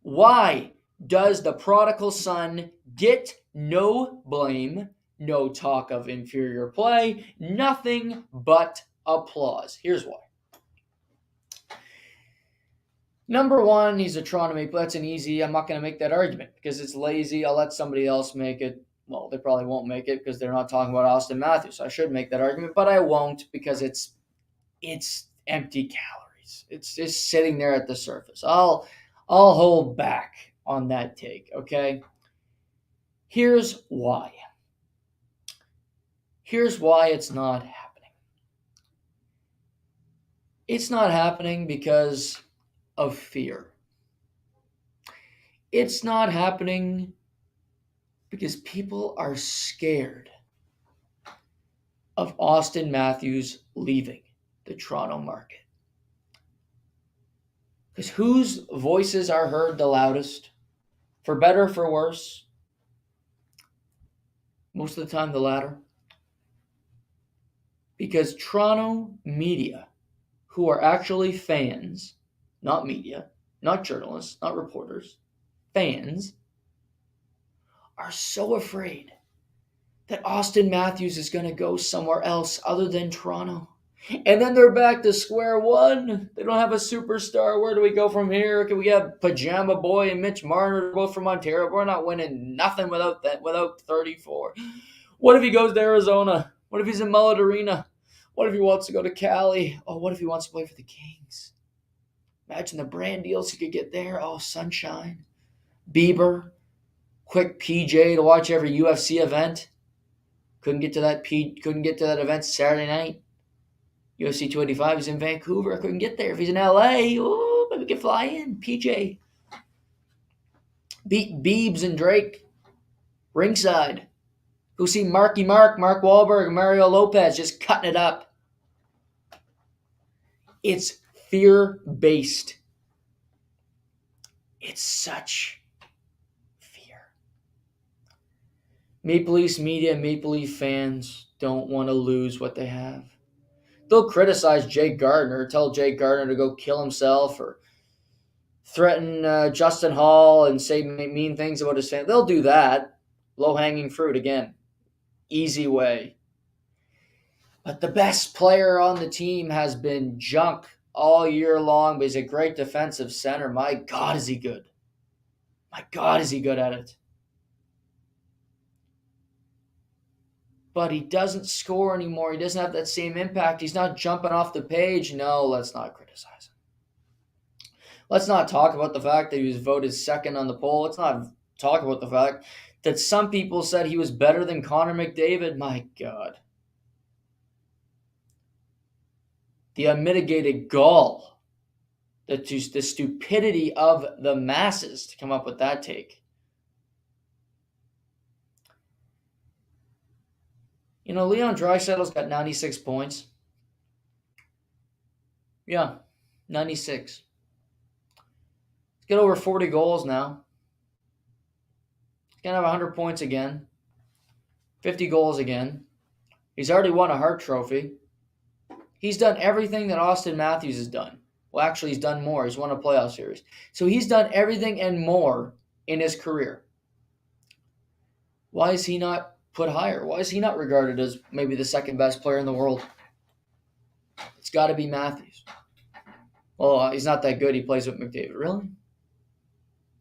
Why does the prodigal son get no blame, no talk of inferior play, nothing but applause? Here's why. Number one, he's a Toronto Maple. That's an easy. I'm not going to make that argument because it's lazy. I'll let somebody else make it. Well, they probably won't make it because they're not talking about Austin Matthews. So I should make that argument, but I won't because it's empty calories. It's just sitting there at the surface. I'll hold back on that take. Okay. Here's why. Here's why it's not happening. It's not happening because of fear. It's not happening because people are scared of Austin Matthews leaving the Toronto market. Because whose voices are heard the loudest? For better, for worse? Most of the time, the latter. Because Toronto media, who are actually fans, not media, not journalists, not reporters, fans, are so afraid that Austin Matthews is going to go somewhere else other than Toronto. And then they're back to square one. They don't have a superstar. Where do we go from here? Can we have Pajama Boy and Mitch Marner, both from Ontario? We're not winning nothing without 34. What if he goes to Arizona? What if he's in Mullet Arena? What if he wants to go to Cali? Oh, what if he wants to play for the Kings? Imagine the brand deals he could get there. Oh, Sunshine, Bieber, quick PJ to watch every UFC event. Couldn't get to that event Saturday night. UFC 285 is in Vancouver. I couldn't get there. If he's in LA, oh, maybe we can fly in. PJ. Beat Biebs and Drake. Ringside. Go see Mark Wahlberg, and Mario Lopez just cutting it up. It's fear-based. It's such fear. Maple Leafs media, Maple Leaf fans don't want to lose what they have. They'll criticize Jake Gardiner, tell Jake Gardiner to go kill himself, or threaten Justin Hall and say mean things about his family. They'll do that. Low-hanging fruit again. Easy way. But the best player on the team has been junk all year long, but he's a great defensive center. My God, is he good. My God, is he good at it. But he doesn't score anymore. He doesn't have that same impact. He's not jumping off the page. No, let's not criticize him. Let's not talk about the fact that he was voted second on the poll. Let's not talk about the fact that some people said he was better than Connor McDavid. My God. The unmitigated gall, the stupidity of the masses to come up with that take. You know, Leon Draisaitl's got 96 points. Yeah, 96. He's got over 40 goals now. He's going to have 100 points again. 50 goals again. He's already won a Hart Trophy. He's done everything that Austin Matthews has done. Well, actually, he's done more. He's won a playoff series. So he's done everything and more in his career. Why is he not put higher? Why is he not regarded as maybe the second best player in the world? It's got to be Matthews. Well, he's not that good. He plays with McDavid. Really?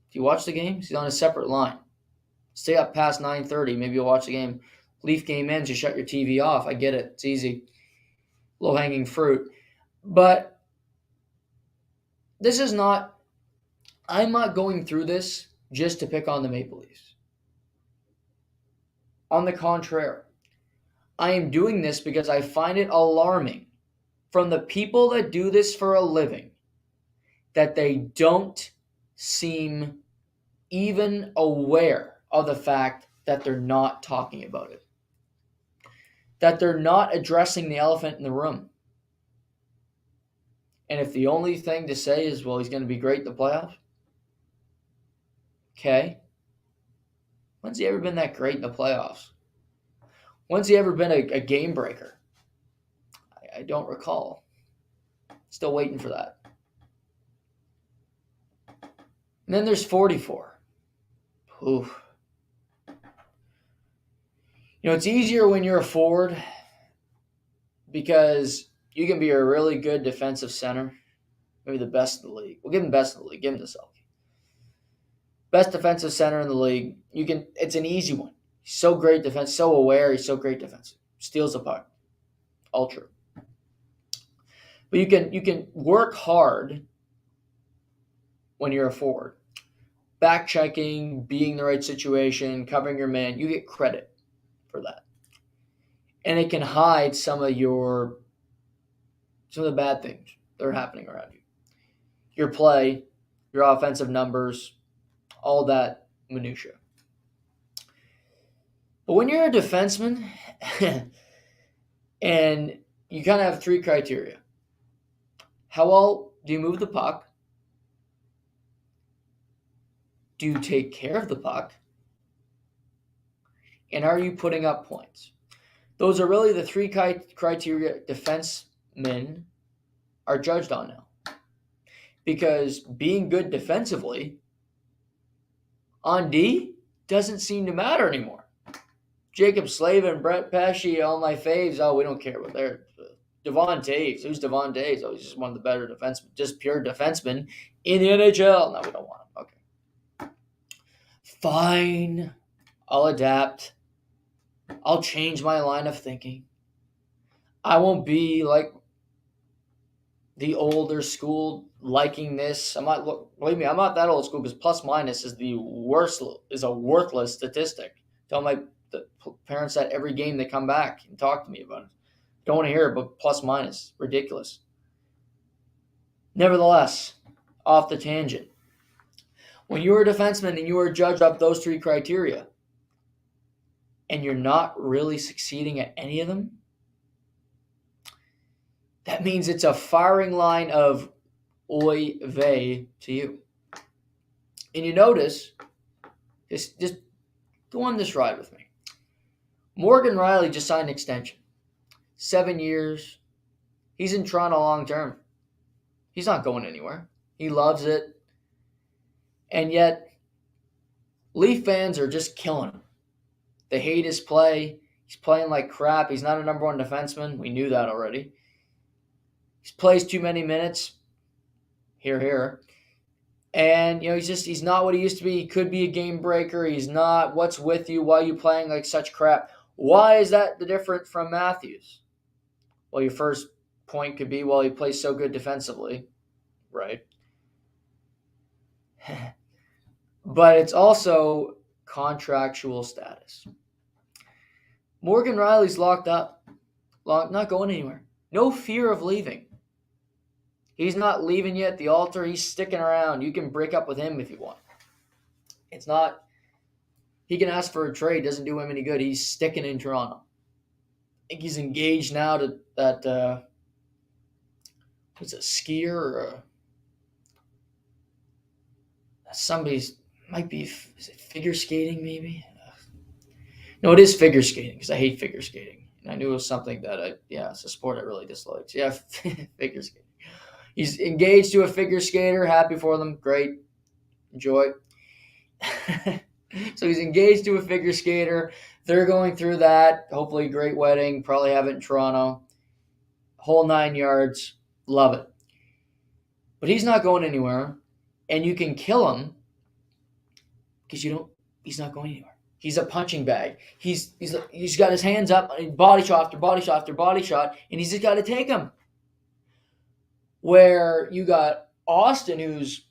If you watch the games, he's on a separate line. Stay up past 9:30. Maybe you'll watch the game. Leaf game ends, you shut your TV off. I get it. It's easy. Low-hanging fruit. But this is not... I'm not going through this just to pick on the Maple Leafs. On the contrary, I am doing this because I find it alarming from the people that do this for a living that they don't seem even aware of the fact that they're not talking about it. That they're not addressing the elephant in the room. And if the only thing to say is, well, he's going to be great in the playoffs. Okay. When's he ever been that great in the playoffs? When's he ever been a game breaker? I don't recall. Still waiting for that. And then there's 44. Oof. It's easier when you're a forward because you can be a really good defensive center, maybe the best in the league. We'll give him best in the league. Give him the Selkie. Best defensive center in the league. It's an easy one. He's so great defense, so aware. He's so great defensive. Steals the puck. Ultra. But you can work hard when you're a forward. Back checking, being in the right situation, covering your man. You get credit for that. And it can hide some of the bad things that are happening around you. Your play, your offensive numbers, all that minutia. But when you're a defenseman, and you kind of have three criteria. How well do you move the puck? Do you take care of the puck? And are you putting up points? Those are really the three criteria defensemen are judged on now. Because being good defensively on D doesn't seem to matter anymore. Jacob Slavin, Brett Pesce, all my faves. Oh, we don't care what they're. Devon Toews. Who's Devon Toews? Oh, he's just one of the better defensemen, just pure defensemen in the NHL. No, we don't want him. Okay. Fine. I'll adapt. I'll change my line of thinking. I won't be like the older school liking this. Believe me, I'm not that old school because plus minus is a worthless statistic. Tell the parents that every game they come back and talk to me about it. Don't want to hear it, but plus minus. Ridiculous. Nevertheless, off the tangent. When you're a defenseman and you are judged off those three criteria, and you're not really succeeding at any of them, that means it's a firing line of oy vey to you. And you notice, just go on this ride with me. Morgan Rielly just signed an extension. 7 years. He's in Toronto long term. He's not going anywhere. He loves it. And yet, Leaf fans are just killing him. They hate his play. He's playing like crap. He's not a number one defenseman. We knew that already. He plays too many minutes. Here. And, he's not what he used to be. He could be a game breaker. He's not. What's with you? Why are you playing like such crap? Why is that the different from Matthews? Well, your first point could be, he plays so good defensively, right? But it's also contractual status. Morgan Rielly's locked up, not going anywhere. No fear of leaving. He's not leaving you at the altar. He's sticking around. You can break up with him if you want. It's not, he can ask for a trade. Doesn't do him any good. He's sticking in Toronto. I think he's engaged now to that, what's a skier or might be, is it figure skating maybe? No, it is figure skating because I hate figure skating. And I knew it was something that it's a sport I really disliked. Yeah, figure skating. He's engaged to a figure skater. Happy for them. Great. Enjoy. So he's engaged to a figure skater. They're going through that. Hopefully great wedding. Probably have it in Toronto. Whole 9 yards. Love it. But he's not going anywhere. And you can kill him because he's not going anywhere. He's a punching bag. He's got his hands up, body shot after body shot after body shot, and he's just got to take him. Where you got Austin, who's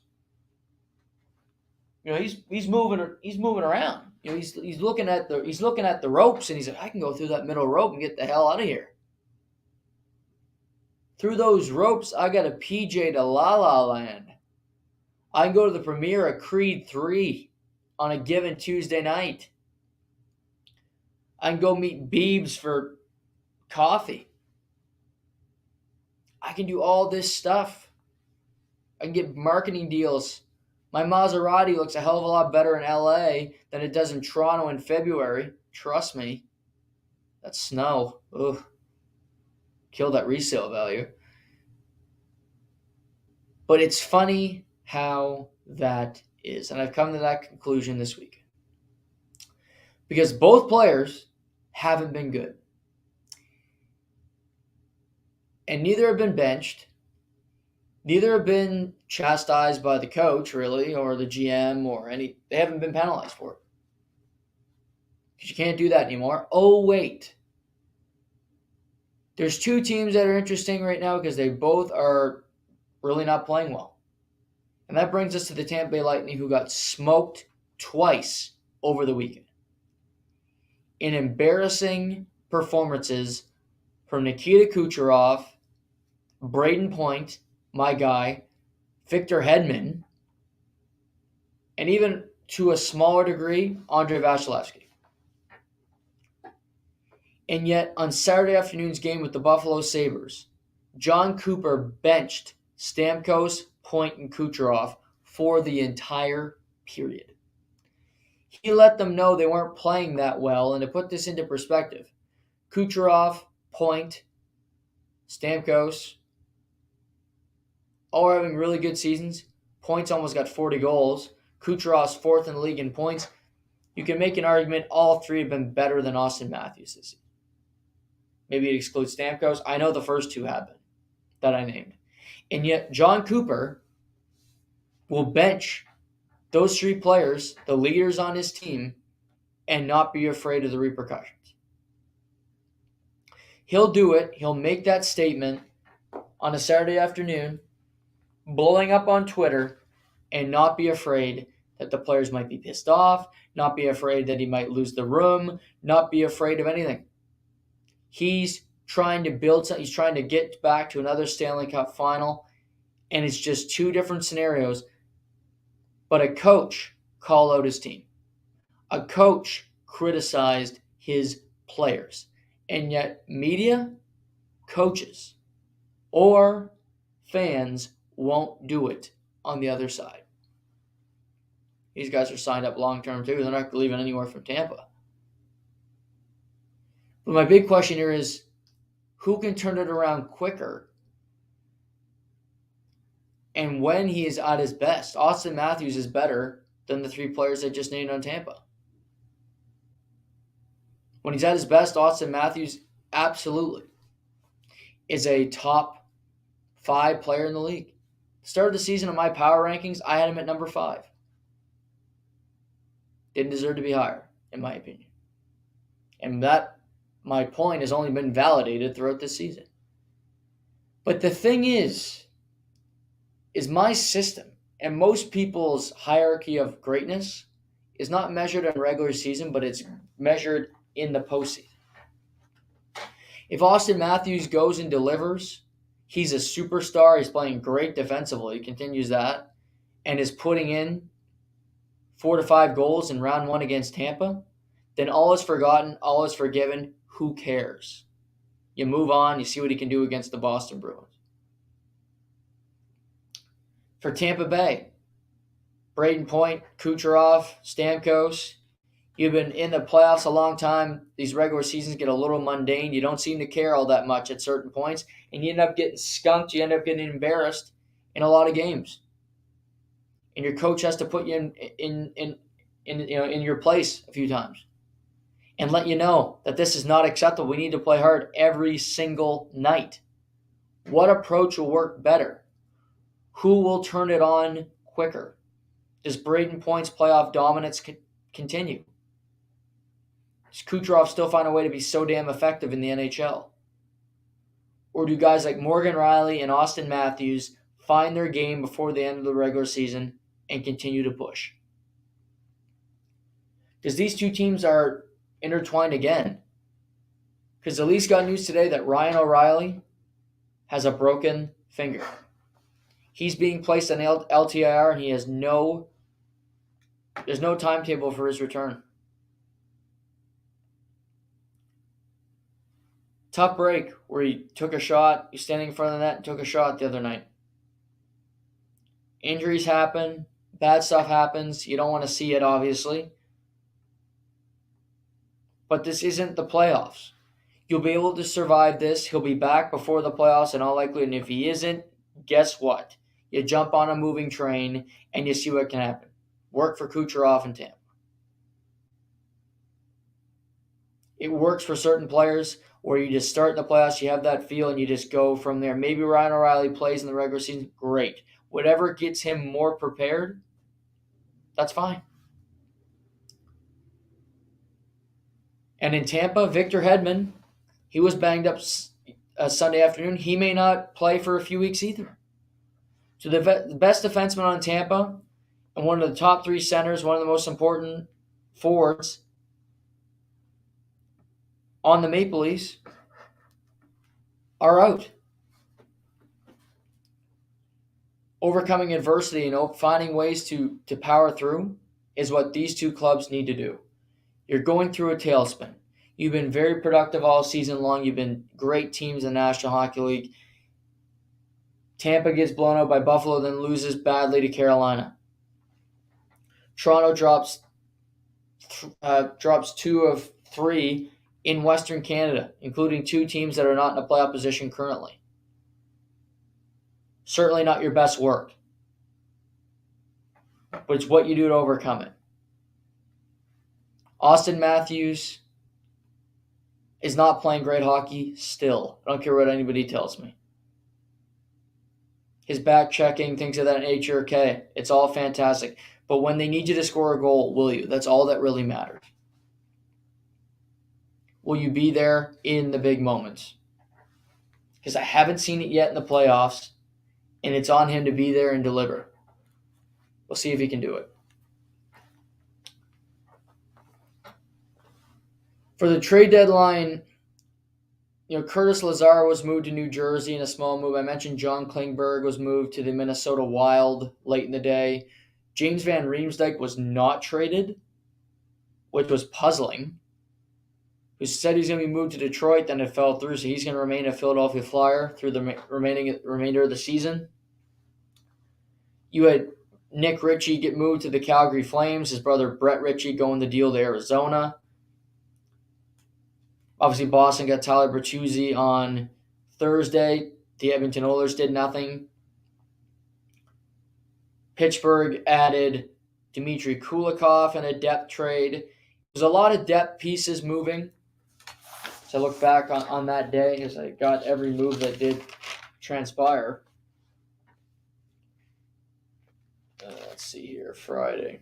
he's moving around. He's looking at the ropes, and he's like, I can go through that middle rope and get the hell out of here. Through those ropes, I got a PJ to La La Land. I can go to the premiere of Creed 3 on a given Tuesday night. I can go meet Biebs for coffee. I can do all this stuff. I can get marketing deals. My Maserati looks a hell of a lot better in LA than it does in Toronto in February. Trust me. That snow. Ugh. Killed that resale value. But it's funny how that is, and I've come to that conclusion this week, because both players haven't been good. And neither have been benched. Neither have been chastised by the coach, really, or the GM, or any. They haven't been penalized for it. Because you can't do that anymore. Oh, wait. There's two teams that are interesting right now because they both are really not playing well. And that brings us to the Tampa Bay Lightning, who got smoked twice over the weekend in embarrassing performances from Nikita Kucherov, Braden Point, my guy, Victor Hedman, and even to a smaller degree, Andrei Vasilevsky. And yet, on Saturday afternoon's game with the Buffalo Sabres, John Cooper benched Stamkos, Point, and Kucherov for the entire period. He let them know they weren't playing that well, and to put this into perspective, Kucherov, Point, Stamkos, all are having really good seasons. Point's almost got 40 goals. Kucherov's fourth in the league in points. You can make an argument all three have been better than Austin Matthews this season. Maybe it excludes Stamkos. I know the first two have been that I named. And yet John Cooper will bench those three players, the leaders on his team, and not be afraid of the repercussions. He'll do it. He'll make that statement on a Saturday afternoon, blowing up on Twitter, and not be afraid that the players might be pissed off, not be afraid that he might lose the room, not be afraid of anything. He's trying to build something. He's trying to get back to another Stanley Cup final, and it's just two different scenarios. But a coach called out his team. A coach criticized his players. And yet media, coaches, or fans won't do it on the other side. These guys are signed up long-term too. They're not leaving anywhere from Tampa. But my big question here is, who can turn it around quicker? And when he is at his best? Austin Matthews is better than the three players I just named on Tampa. When he's at his best, Austin Matthews absolutely is a top 5 player in the league. Start of the season of my power rankings, I had him at number 5. Didn't deserve to be higher, in my opinion. And that, my point, has only been validated throughout this season. But the thing is my system and most people's hierarchy of greatness is not measured in regular season, but it's measured in the postseason. If Austin Matthews goes and delivers, he's a superstar. He's playing great defensively. He continues that and is putting in 4 to 5 goals in round 1 against Tampa, then all is forgotten, all is forgiven. Who cares? You move on. You see what he can do against the Boston Bruins. For Tampa Bay, Braden Point, Kucherov, Stamkos, you've been in the playoffs a long time. These regular seasons get a little mundane. You don't seem to care all that much at certain points, and you end up getting skunked. You end up getting embarrassed in a lot of games, and your coach has to put you in your place a few times and let you know that this is not acceptable. We need to play hard every single night. What approach will work better? Who will turn it on quicker? Does Braden Point's playoff dominance continue? Does Kucherov still find a way to be so damn effective in the NHL? Or do guys like Morgan Rielly and Austin Matthews find their game before the end of the regular season and continue to push? Because these two teams are intertwined again. Because the Leafs got news today that Ryan O'Reilly has a broken finger. He's being placed on LTIR, and there's no timetable for his return. Tough break where he took a shot. He's standing in front of the net and took a shot the other night. Injuries happen. Bad stuff happens. You don't want to see it, obviously. But this isn't the playoffs. You'll be able to survive this. He'll be back before the playoffs in all likelihood. And if he isn't, guess what? You jump on a moving train and you see what can happen. work for Kucherov and Tampa. It works for certain players where you just start in the playoffs, you have that feel, and you just go from there. Maybe Ryan O'Reilly plays in the regular season. Great. Whatever gets him more prepared, that's fine. And in Tampa, Victor Hedman, he was banged up Sunday afternoon. He may not play for a few weeks either. So the best defenseman on Tampa and one of the top three centers, one of the most important forwards on the Maple Leafs are out. Overcoming adversity, finding ways to power through is what these two clubs need to do. You're going through a tailspin. You've been very productive all season long. You've been great teams in the National Hockey League. Tampa gets blown out by Buffalo, then loses badly to Carolina. Toronto drops 2 of 3 in Western Canada, including 2 teams that are not in a playoff position currently. Certainly not your best work, but it's what you do to overcome it. Austin Matthews is not playing great hockey still. I don't care what anybody tells me. His back checking, things of that nature, okay, it's all fantastic. But when they need you to score a goal, will you? That's all that really matters. Will you be there in the big moments? Because I haven't seen it yet in the playoffs, and it's on him to be there and deliver. We'll see if he can do it. For the trade deadline, Curtis Lazar was moved to New Jersey in a small move. I mentioned John Klingberg was moved to the Minnesota Wild late in the day. James Van Riemsdyk was not traded, which was puzzling. Who said he's going to be moved to Detroit, then it fell through, so he's going to remain a Philadelphia Flyer through the remainder of the season. You had Nick Ritchie get moved to the Calgary Flames, his brother Brett Ritchie going the deal to Arizona. Obviously, Boston got Tyler Bertuzzi on Thursday. The Edmonton Oilers did nothing. Pittsburgh added Dmitry Kulikov in a depth trade. There's a lot of depth pieces moving. So I look back on that day as I got every move that did transpire. Let's see here, Friday.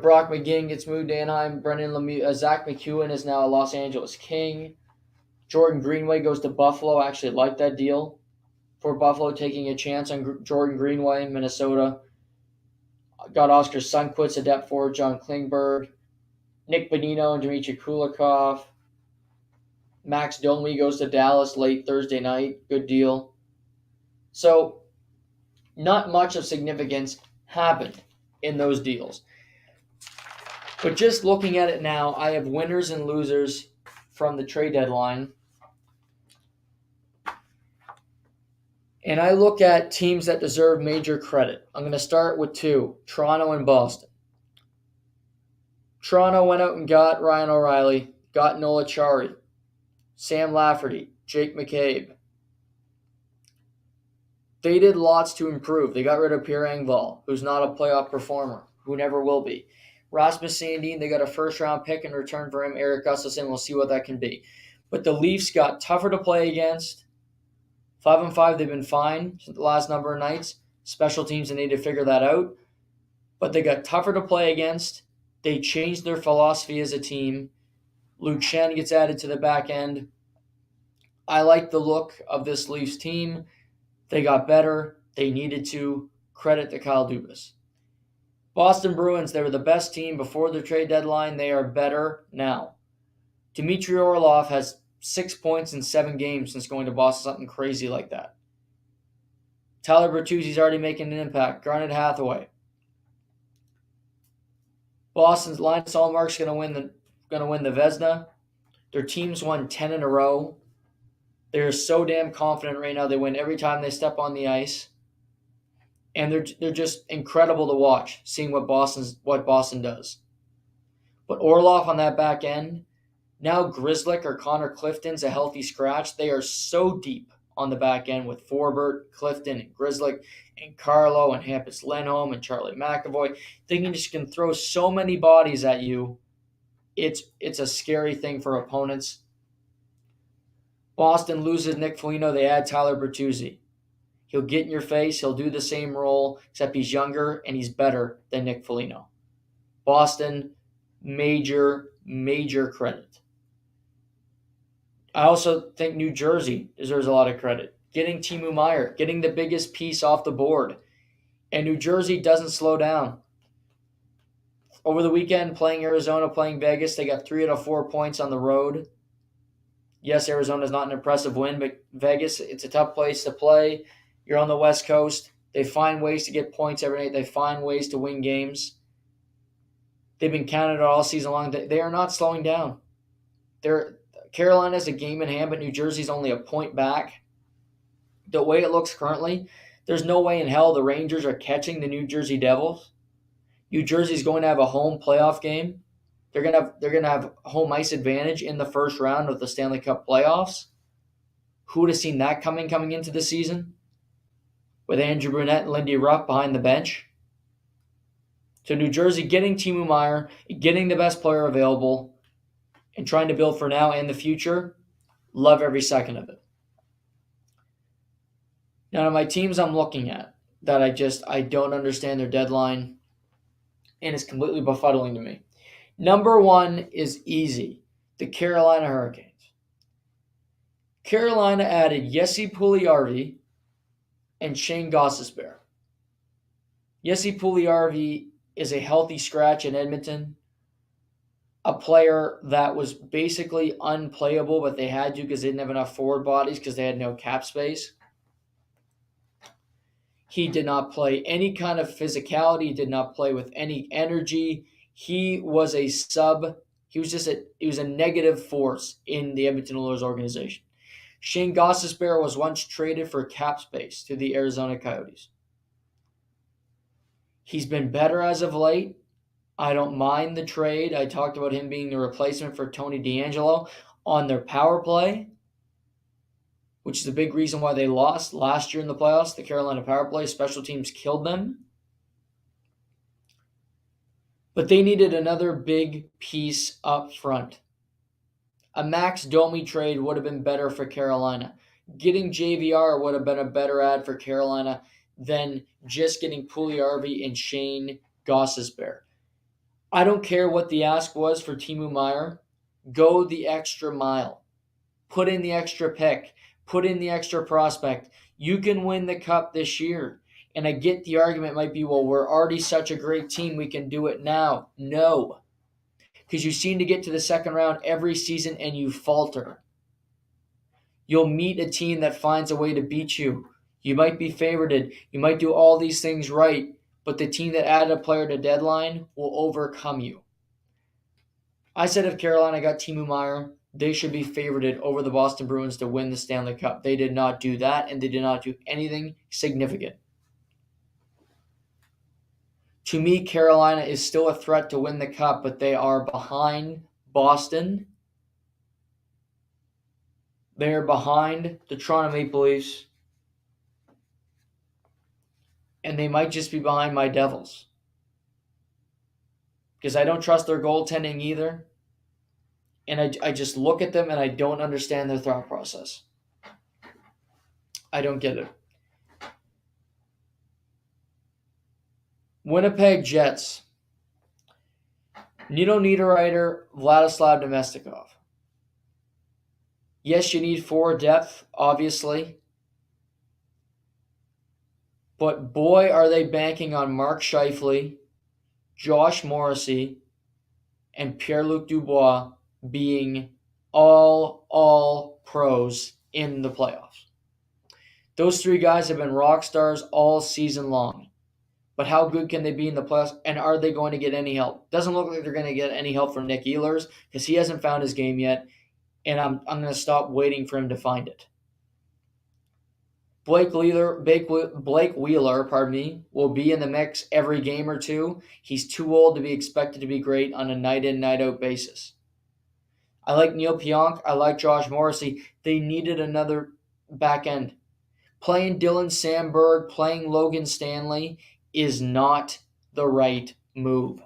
Brock McGinn gets moved to Anaheim. Brendan Lemieux, Zach McEwen is now a Los Angeles King. Jordan Greenway goes to Buffalo. I actually like that deal for Buffalo, taking a chance on Jordan Greenway, Minnesota. Got Oscar Sundqvist, a depth forward, John Klingberg. Nick Bonino and Dmitry Kulikov. Max Domi goes to Dallas late Thursday night. Good deal. So, not much of significance happened in those deals. But just looking at it now, I have winners and losers from the trade deadline. And I look at teams that deserve major credit. I'm going to start with 2, Toronto and Boston. Toronto went out and got Ryan O'Reilly, got Noah Chari, Sam Lafferty, Jake McCabe. They did lots to improve. They got rid of Pierre Engvall, who's not a playoff performer, who never will be. Rasmus Sandin, they got a first-round pick in return for him. Eric Gustafsson, we'll see what that can be. But the Leafs got tougher to play against. 5-5, they've been fine the last number of nights. Special teams, they need to figure that out. But they got tougher to play against. They changed their philosophy as a team. Luke Shen gets added to the back end. I like the look of this Leafs team. They got better. They needed to. Credit to Kyle Dubas. Boston Bruins, they were the best team before the trade deadline. They are better now. Dmitry Orlov has 6 points in 7 games since going to Boston, something crazy like that. Tyler Bertuzzi's already making an impact. Garnet Hathaway. Boston's Linus Ullmark's going to win the Vezina. Their team's won 10 in a row. They're so damn confident right now. They win every time they step on the ice. And they're just incredible to watch, seeing what Boston does. But Orlov on that back end, now Grzelcyk or Connor Clifton's a healthy scratch. They are so deep on the back end with Forbert, Clifton, and Grizzlick, and Carlo, and Hampus Lindholm, and Charlie McAvoy. They can throw so many bodies at you. It's a scary thing for opponents. Boston loses Nick Foligno. They add Tyler Bertuzzi. He'll get in your face. He'll do the same role, except he's younger and he's better than Nick Foligno. Boston, major credit. I also think New Jersey deserves a lot of credit. Getting Timo Meier, getting the biggest piece off the board. And New Jersey doesn't slow down. Over the weekend, playing Arizona, playing Vegas, they got 3 out of 4 points on the road. Yes, Arizona's not an impressive win, but Vegas, it's a tough place to play. You're on the West Coast. They find ways to get points every night. They find ways to win games. They've been counted all season long. They are not slowing down. Carolina's a game in hand, but New Jersey's only a point back. The way it looks currently, there's no way in hell the Rangers are catching the New Jersey Devils. New Jersey's going to have a home playoff game. They're gonna have home ice advantage in the first round of the Stanley Cup playoffs. Who would have seen that coming into the season? With Andrew Brunette and Lindy Ruff behind the bench. So New Jersey getting Timo Meier, getting the best player available, and trying to build for now and the future. Love every second of it. Now, to my teams I'm looking at that I don't understand their deadline, and it's completely befuddling to me. Number 1 is easy, the Carolina Hurricanes. Carolina added Jesse Puljujarvi and Shane Gostisbehere. Jesse Puljujarvi is a healthy scratch in Edmonton, a player that was basically unplayable, but they had to because they didn't have enough forward bodies because they had no cap space. He did not play any kind of physicality. He did not play with any energy. He was a sub. He was a negative force in the Edmonton Oilers organization. Shane Gostisbehere was once traded for cap space to the Arizona Coyotes. He's been better as of late. I don't mind the trade. I talked about him being the replacement for Tony DeAngelo on their power play, which is a big reason why they lost last year in the playoffs. The Carolina power play, special teams killed them. But they needed another big piece up front. A Max Domi trade would have been better for Carolina. Getting JVR would have been a better ad for Carolina than just getting Puljujarvi and Shane Gostisbehere. I don't care what the ask was for Timo Meier. Go the extra mile. Put in the extra pick. Put in the extra prospect. You can win the cup this year. And I get the argument might be, well, we're already such a great team, we can do it now. No. Because you seem to get to the second round every season and you falter. You'll meet a team that finds a way to beat you. You might be favorited. You might do all these things right, but the team that added a player to deadline will overcome you. I said if Carolina got Timo Meier, they should be favorited over the Boston Bruins to win the Stanley Cup. They did not do that, and they did not do anything significant. To me, Carolina is still a threat to win the Cup, but they are behind Boston. They are behind the Toronto Maple Leafs. And they might just be behind my Devils. Because I don't trust their goaltending either. And I just look at them and I don't understand their thought process. I don't get it. Winnipeg Jets. Nino Niederreiter, Vladislav Namestnikov. Yes, you need forward depth, obviously. But boy, are they banking on Mark Scheifele, Josh Morrissey, and Pierre-Luc Dubois being all pros in the playoffs. Those 3 guys have been rock stars all season long. But how good can they be in the playoffs? And are they going to get any help? Doesn't look like they're going to get any help from Nick Ehlers because he hasn't found his game yet. And I'm going to stop waiting for him to find it. Blake Wheeler, will be in the mix every game or two. He's too old to be expected to be great on a night-in, night-out basis. I like Neil Pionk. I like Josh Morrissey. They needed another back end. Playing Dylan Sandberg, playing Logan Stanley is not the right move.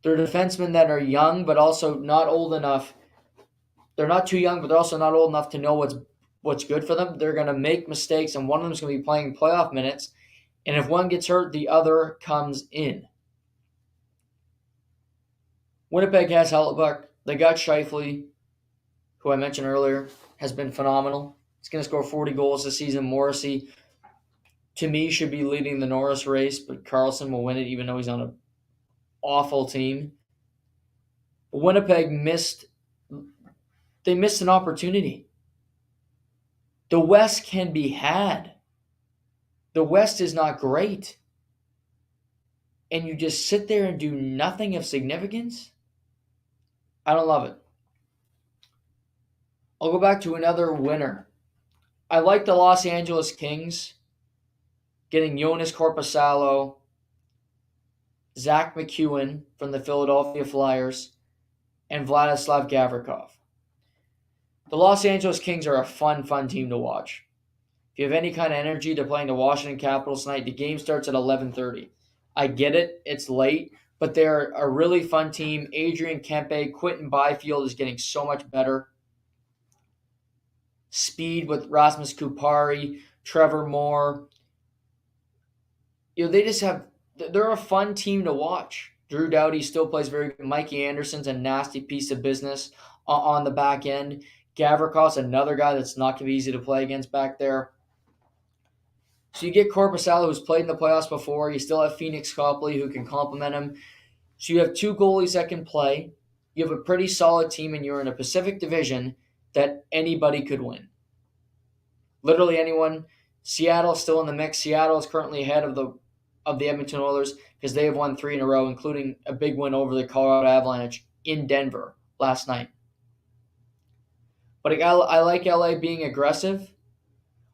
They're defensemen that are young, but also not old enough. They're not too young, but they're also not old enough to know what's good for them. They're going to make mistakes, and one of them is going to be playing playoff minutes. And if one gets hurt, the other comes in. Winnipeg has Hellebuyck. They got Scheifele, who I mentioned earlier, has been phenomenal. He's going to score 40 goals this season. Morrissey, to me, should be leading the Norris race, but Carlson will win it even though he's on an awful team. Winnipeg missed an opportunity. The West can be had. The West is not great. And you just sit there and do nothing of significance? I don't love it. I'll go back to another winner. I like the Los Angeles Kings getting Jonas Korpisalo, Zach McEwen from the Philadelphia Flyers, and Vladislav Gavrikov. The Los Angeles Kings are a fun team to watch. If you have any kind of energy, they're playing the Washington Capitals tonight. The game starts at 11:30. I get it, it's late, but they're a really fun team. Adrian Kempe, Quentin Byfield is getting so much better. Speed with Rasmus Kupari, Trevor Moore. They're a fun team to watch. Drew Doughty still plays very good. Mikey Anderson's a nasty piece of business on the back end. Gavrikov's another guy that's not going to be easy to play against back there. So you get Korpisalo, who's played in the playoffs before. You still have Phoenix Copley, who can complement him. So you have two goalies that can play. You have a pretty solid team, and you're in a Pacific Division that anybody could win. Literally anyone. Seattle's still in the mix. Seattle is currently ahead of the Edmonton Oilers because they have won 3 in a row, including a big win over the Colorado Avalanche in Denver last night. But I like LA being aggressive.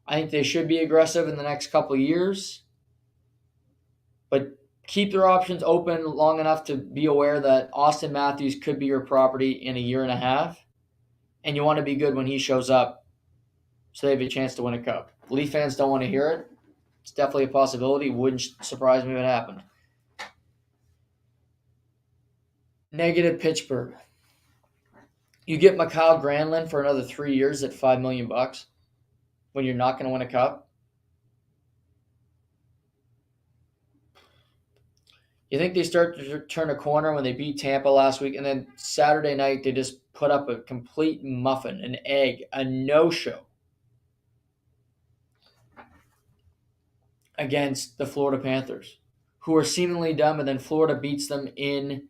I think they should be aggressive in the next couple of years. But keep their options open long enough to be aware that Austin Matthews could be your property in a year and a half. And you want to be good when he shows up so they have a chance to win a cup. Leaf fans don't want to hear it. It's definitely a possibility. Wouldn't surprise me if it happened. Negative Pittsburgh. You get Mikhail Granlund for another 3 years at $5 million when you're not going to win a cup. You think they start to turn a corner when they beat Tampa last week, and then Saturday night they just put up a complete muffin, an egg, a no-show against the Florida Panthers, who are seemingly dumb, and then Florida beats them in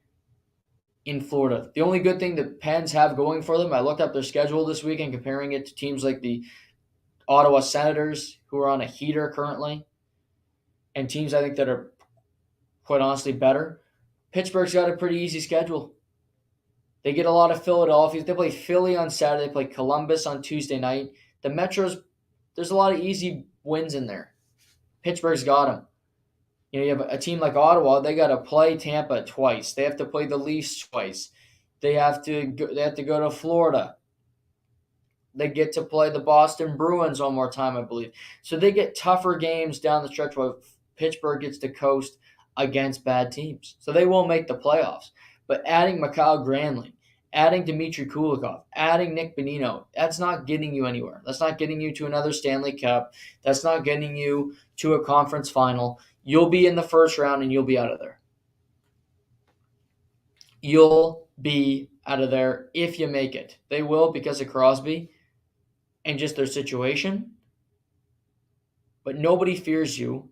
Florida. The only good thing the Pens have going for them, I looked up their schedule this weekend, comparing it to teams like the Ottawa Senators, who are on a heater currently, and teams I think that are quite honestly better. Pittsburgh's got a pretty easy schedule. They get a lot of Philadelphia. They play Philly on Saturday. They play Columbus on Tuesday night. The Metros, there's a lot of easy wins in there. Pittsburgh's got them. You have a team like Ottawa. They got to play Tampa twice. They have to play the Leafs twice. They have to go to Florida. They get to play the Boston Bruins one more time, I believe. So they get tougher games down the stretch while Pittsburgh gets to coast against bad teams. So they will make the playoffs. But adding Mikhail Granlund, adding Dmitry Kulikov, adding Nick Bonino, that's not getting you anywhere. That's not getting you to another Stanley Cup. That's not getting you to a conference final. You'll be in the first round and you'll be out of there. You'll be out of there if you make it. They will because of Crosby and just their situation. But nobody fears you,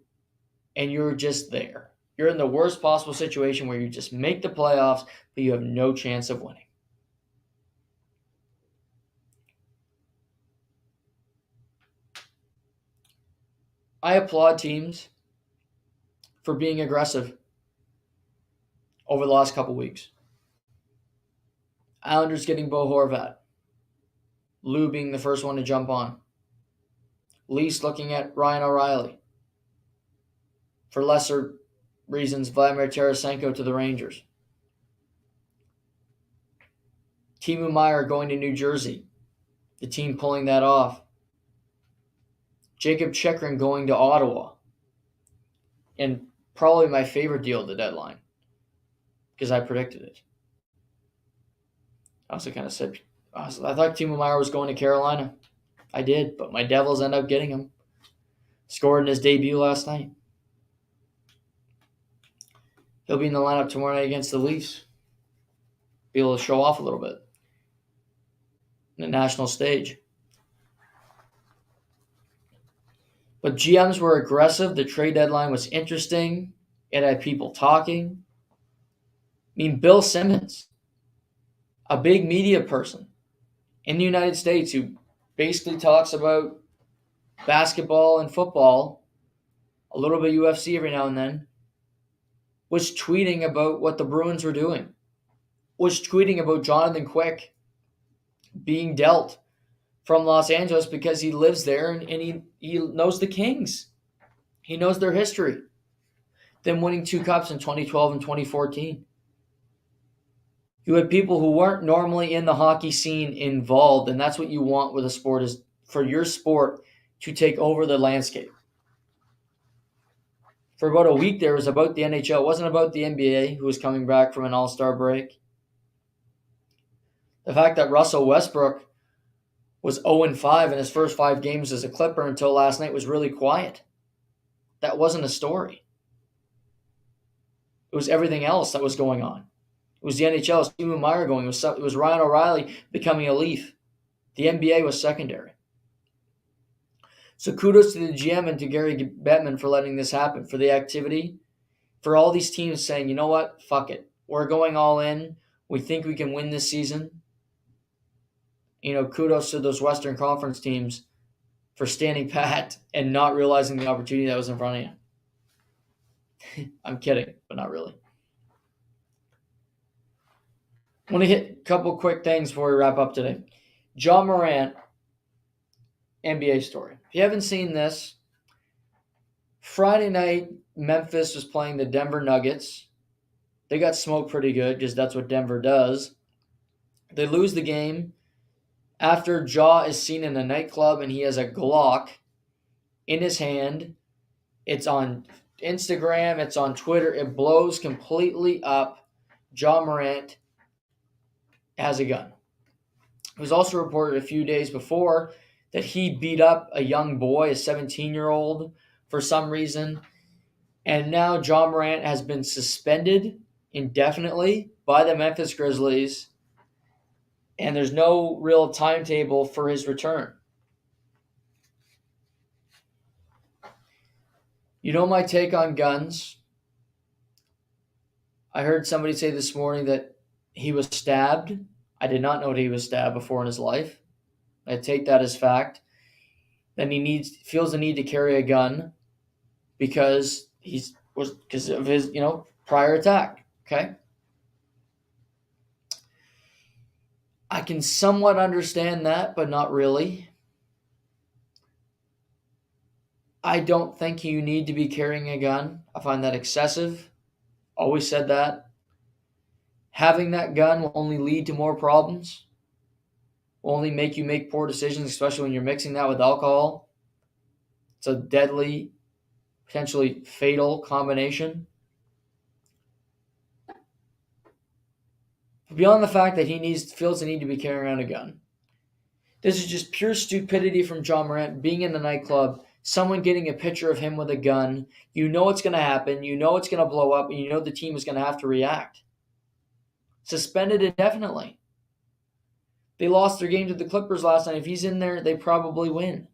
and you're just there. You're in the worst possible situation where you just make the playoffs, but you have no chance of winning. I applaud teams for being aggressive over the last couple weeks. Islanders getting Bo Horvat. Lou being the first one to jump on. Leafs looking at Ryan O'Reilly. For lesser reasons, Vladimir Tarasenko to the Rangers. Timo Meier going to New Jersey. the team pulling that off. Jacob Chikrin going to Ottawa. And probably my favorite deal at the deadline because I predicted it. I also kind of said, I thought Timo Meier was going to Carolina. I did, but my Devils end up getting him. Scored in his debut last night. He'll be in the lineup tomorrow night against the Leafs. Be able to show off a little bit on the national stage. But GMs were aggressive. The trade deadline was interesting. It had people talking. I mean, Bill Simmons, a big media person in the United States who basically talks about basketball and football, a little bit of UFC every now and then, was tweeting about what the Bruins were doing, was tweeting about Jonathan Quick being dealt from Los Angeles because he lives there and he knows the Kings. He knows their history. Them winning 2 cups in 2012 and 2014. You had people who weren't normally in the hockey scene involved, and that's what you want with a sport, is for your sport to take over the landscape. For about a week there, it was about the NHL. It wasn't about the NBA, who was coming back from an all-star break. The fact that Russell Westbrook was 0-5 in his first 5 games as a Clipper until last night was really quiet. That wasn't a story. It was everything else that was going on. It was the NHL, it was Timo Meier going, it was Ryan O'Reilly becoming a Leaf. The NBA was secondary. So kudos to the GM and to Gary Bettman for letting this happen, for the activity, for all these teams saying, you know what, fuck it. We're going all in. We think we can win this season. Kudos to those Western Conference teams for standing pat and not realizing the opportunity that was in front of you. I'm kidding, but not really. I want to hit a couple quick things before we wrap up today. Ja Morant, NBA story. If you haven't seen this, Friday night, Memphis was playing the Denver Nuggets. They got smoked pretty good because that's what Denver does. They lose the game after Ja is seen in a nightclub and he has a Glock in his hand. It's on Instagram. It's on Twitter. It blows completely up. Ja Morant has a gun. It was also reported a few days before that he beat up a young boy, a 17-year-old, for some reason. And now Ja Morant has been suspended indefinitely by the Memphis Grizzlies, and there's no real timetable for his return. You know my take on guns? I heard somebody say this morning that he was stabbed. I did not know that he was stabbed before in his life. I take that as fact. Then he feels the need to carry a gun because of his prior attack. Okay, I can somewhat understand that, but not really. I don't think you need to be carrying a gun. I find that excessive. Always said that. Having that gun will only lead to more problems. Will only make you make poor decisions, especially when you're mixing that with alcohol. It's a deadly, potentially fatal combination. Beyond the fact that he feels the need to be carrying around a gun, this is just pure stupidity from Ja Morant being in the nightclub, someone getting a picture of him with a gun. You know it's going to happen. You know it's going to blow up, and you know the team is going to have to react. Suspended indefinitely. They lost their game to the Clippers last night. If he's in there, they probably win.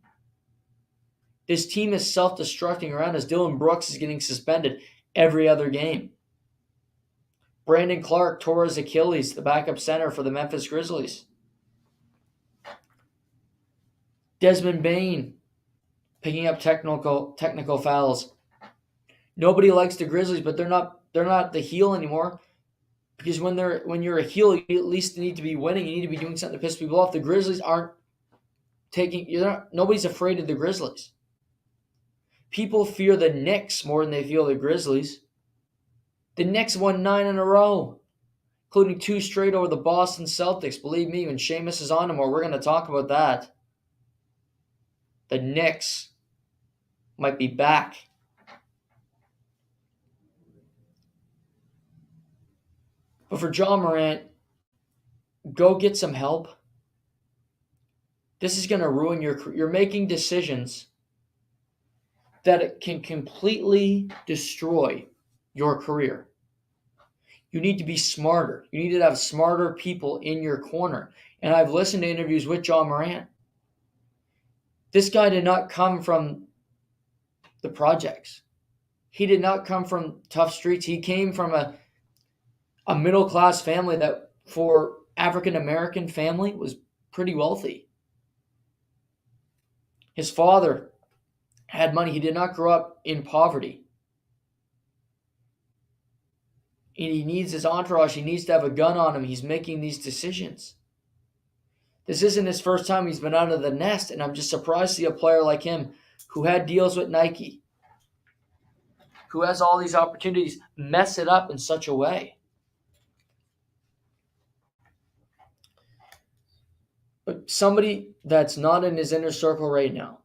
This team is self-destructing around as Dylan Brooks is getting suspended every other game. Brandon Clark tore his Achilles, the backup center for the Memphis Grizzlies. Desmond Bane picking up technical fouls. Nobody likes the Grizzlies, but they're not the heel anymore. Because when you're a heel, you at least need to be winning. You need to be doing something to piss people off. The Grizzlies nobody's afraid of the Grizzlies. People fear the Knicks more than they fear the Grizzlies. The Knicks won 9 in a row. including 2 straight over the Boston Celtics. Believe me, when Seamus is on tomorrow, we're going to talk about that. The Knicks might be back. But for Ja Morant, go get some help. This is going to ruin your career. You're making decisions that it can completely destroy your career. You need to be smarter. You need to have smarter people in your corner. And I've listened to interviews with Ja Morant. This guy did not come from the projects. He did not come from tough streets. He came from a middle-class family that, for African-American family, was pretty wealthy. His father had money. He did not grow up in poverty. And he needs his entourage. He needs to have a gun on him. He's making these decisions. This isn't his first time he's been out of the nest, and I'm just surprised to see a player like him who had deals with Nike, who has all these opportunities, mess it up in such a way. But somebody that's not in his inner circle right now,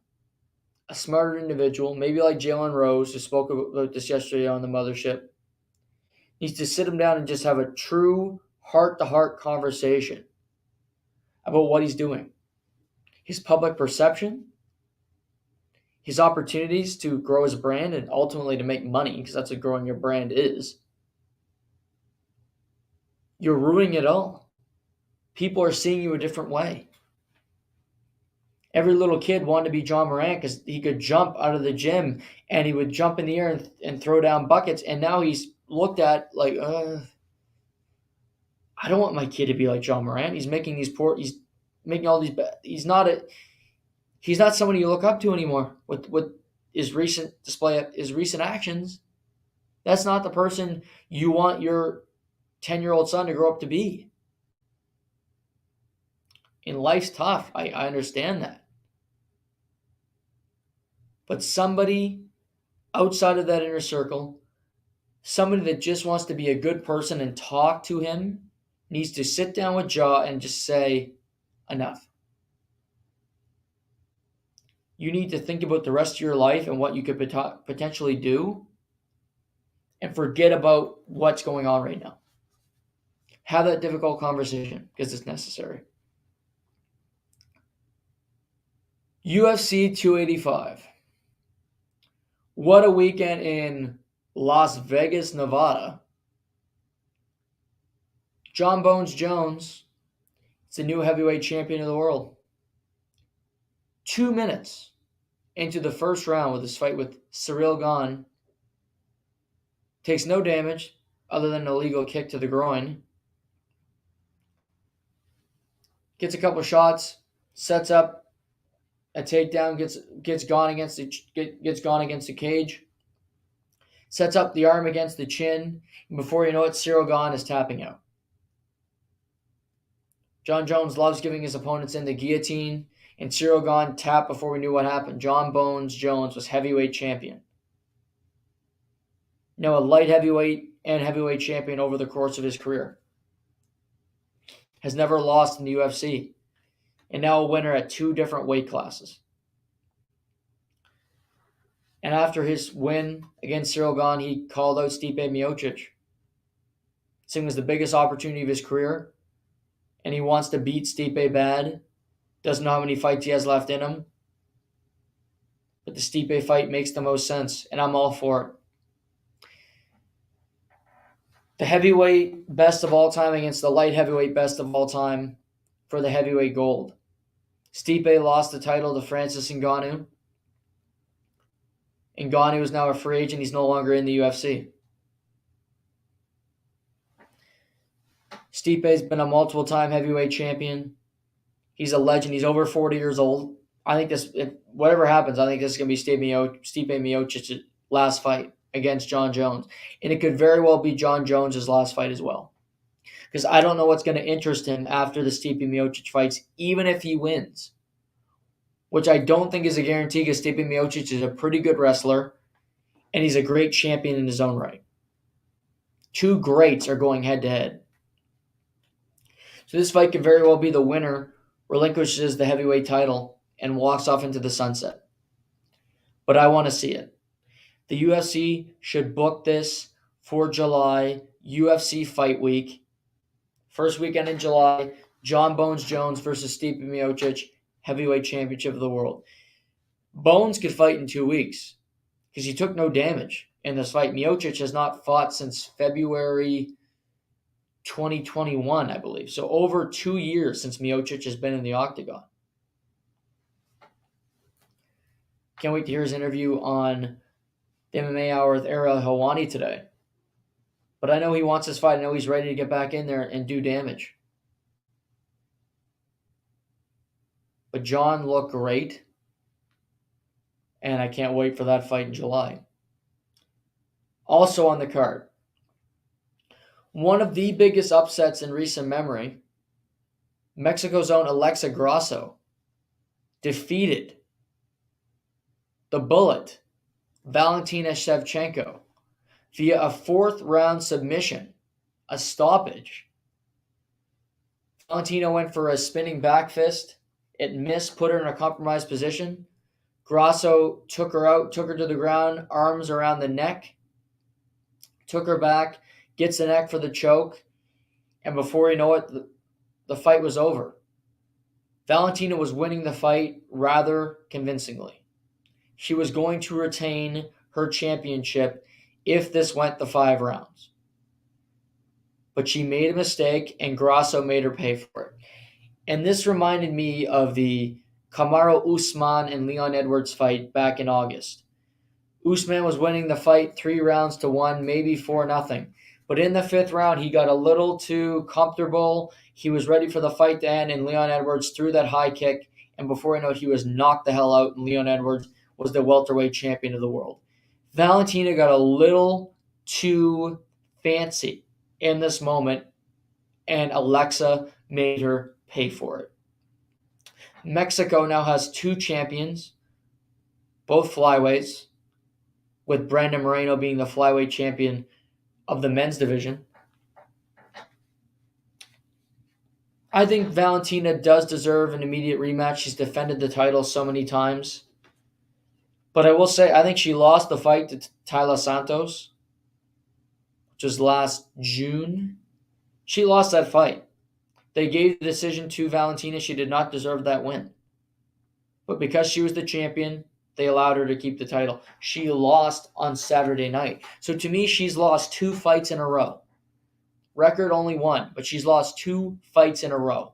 a smarter individual, maybe like Jalen Rose, who spoke about this yesterday on the Mothership, needs to sit him down and just have a true heart-to-heart conversation about what he's doing, his public perception, his opportunities to grow his brand and ultimately to make money, because that's what growing your brand is. You're ruining it all. People are seeing you a different way. Every little kid wanted to be Ja Morant because he could jump out of the gym and he would jump in the air and throw down buckets. And now he's looked at like, I don't want my kid to be like Ja Morant. He's making all these. He's not somebody you look up to anymore with his recent his recent actions. That's not the person you want your 10-year-old son to grow up to be. And life's tough. I understand that. But somebody outside of that inner circle, somebody that just wants to be a good person and talk to him, needs to sit down with Ja and just say, enough. You need to think about the rest of your life and what you could potentially do and forget about what's going on right now. Have that difficult conversation because it's necessary. UFC 285. What a weekend in Las Vegas, Nevada. Jon Bones Jones is the new heavyweight champion of the world. 2 minutes into the first round with his fight with Ciryl Gane, takes no damage other than an illegal kick to the groin. Gets a couple shots, sets up a takedown, gets Gane against the cage, sets up the arm against the chin, and before you know it, Ciryl Gane is tapping out. Jon Jones loves giving his opponents in the guillotine, and Ciryl Gane tapped before we knew what happened. Jon Bones Jones was heavyweight champion. Now a light heavyweight and heavyweight champion over the course of his career. Has never lost in the UFC. And now a winner at 2 different weight classes. And after his win against Ciryl Gane, he called out Stipe Miocic, saying it was the biggest opportunity of his career, and he wants to beat Stipe bad. Doesn't know how many fights he has left in him. But the Stipe fight makes the most sense, and I'm all for it. The heavyweight best of all time against the light heavyweight best of all time for the heavyweight gold. Stipe lost the title to Francis Ngannou. Ngannou is now a free agent. He's no longer in the UFC. Stipe's been a multiple-time heavyweight champion. He's a legend. He's over 40 years old. I think whatever happens, I think this is going to be Stipe Miocic's last fight against Jon Jones. And it could very well be Jon Jones' last fight as well. Because I don't know what's going to interest him after the Stipe Miocic fights, even if he wins. Which I don't think is a guarantee because Stipe Miocic is a pretty good wrestler. And he's a great champion in his own right. 2 greats are going head-to-head. So this fight could very well be the winner relinquishes the heavyweight title and walks off into the sunset. But I want to see it. The UFC should book this for July, UFC Fight Week. First weekend in July, Jon Bones Jones versus Stipe Miocic, heavyweight championship of the world. Bones could fight in 2 weeks because he took no damage in this fight. Miocic has not fought since February 2021, I believe. So over 2 years since Miocic has been in the octagon. Can't wait to hear his interview on the MMA Hour with Ariel Helwani today. But I know he wants this fight. I know he's ready to get back in there and do damage. But Jon looked great. And I can't wait for that fight in July. Also on the card, one of the biggest upsets in recent memory, Mexico's own Alexa Grasso defeated the Bullet, Valentina Shevchenko, via a 4th-round submission, a stoppage. Valentina went for a spinning back fist. It missed, put her in a compromised position. Grasso took her out, took her to the ground, arms around the neck, took her back, gets the neck for the choke, and before you know it, the fight was over. Valentina was winning the fight rather convincingly. She was going to retain her championship if this went the 5 rounds. But she made a mistake, and Grasso made her pay for it. And this reminded me of the Kamaru Usman and Leon Edwards fight back in August. Usman was winning the fight 3 rounds to 1, maybe 4-0. But in the 5th round, he got a little too comfortable. He was ready for the fight to end, and Leon Edwards threw that high kick. And before you know it, he was knocked the hell out, and Leon Edwards was the welterweight champion of the world. Valentina got a little too fancy in this moment, and Alexa made her pay for it. Mexico now has 2 champions, both flyweights, with Brandon Moreno being the flyweight champion of the men's division. I think Valentina does deserve an immediate rematch. She's defended the title so many times. But I will say, I think she lost the fight to Taila Santos, which was last June. She lost that fight. They gave the decision to Valentina. She did not deserve that win. But because she was the champion, they allowed her to keep the title. She lost on Saturday night. So to me, she's lost 2 fights in a row. Record only 1, but she's lost 2 fights in a row.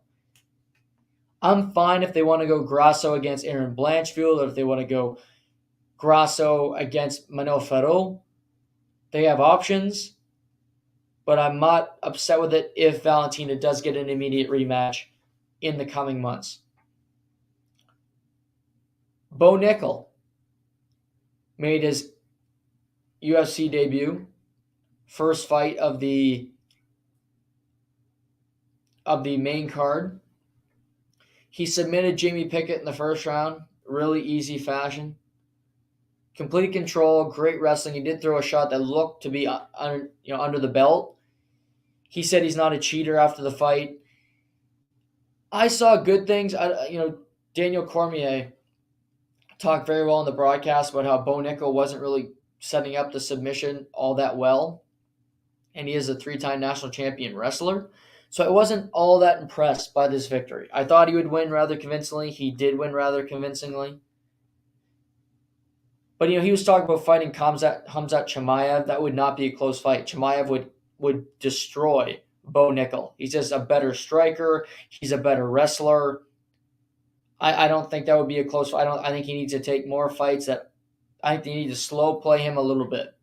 I'm fine if they want to go Grasso against Erin Blanchfield, or if they want to go Grasso against Manuel Ferro. They have options, but I'm not upset with it if Valentina does get an immediate rematch in the coming months. Bo Nickel made his UFC debut, first fight of the main card. He submitted Jamie Pickett in the first round, really easy fashion. Complete control, great wrestling. He did throw a shot that looked to be under the belt. He said he's not a cheater after the fight. I saw good things. Daniel Cormier talked very well in the broadcast about how Bo Nickel wasn't really setting up the submission all that well. And he is a 3-time national champion wrestler. So I wasn't all that impressed by this victory. I thought he would win rather convincingly. He did win rather convincingly. But, he was talking about fighting Khamzat Chimaev. That would not be a close fight. Chimaev would destroy Bo Nickel. He's just a better striker. He's a better wrestler. I don't think that would be a close fight. I think he needs to take more fights. I think they need to slow play him a little bit.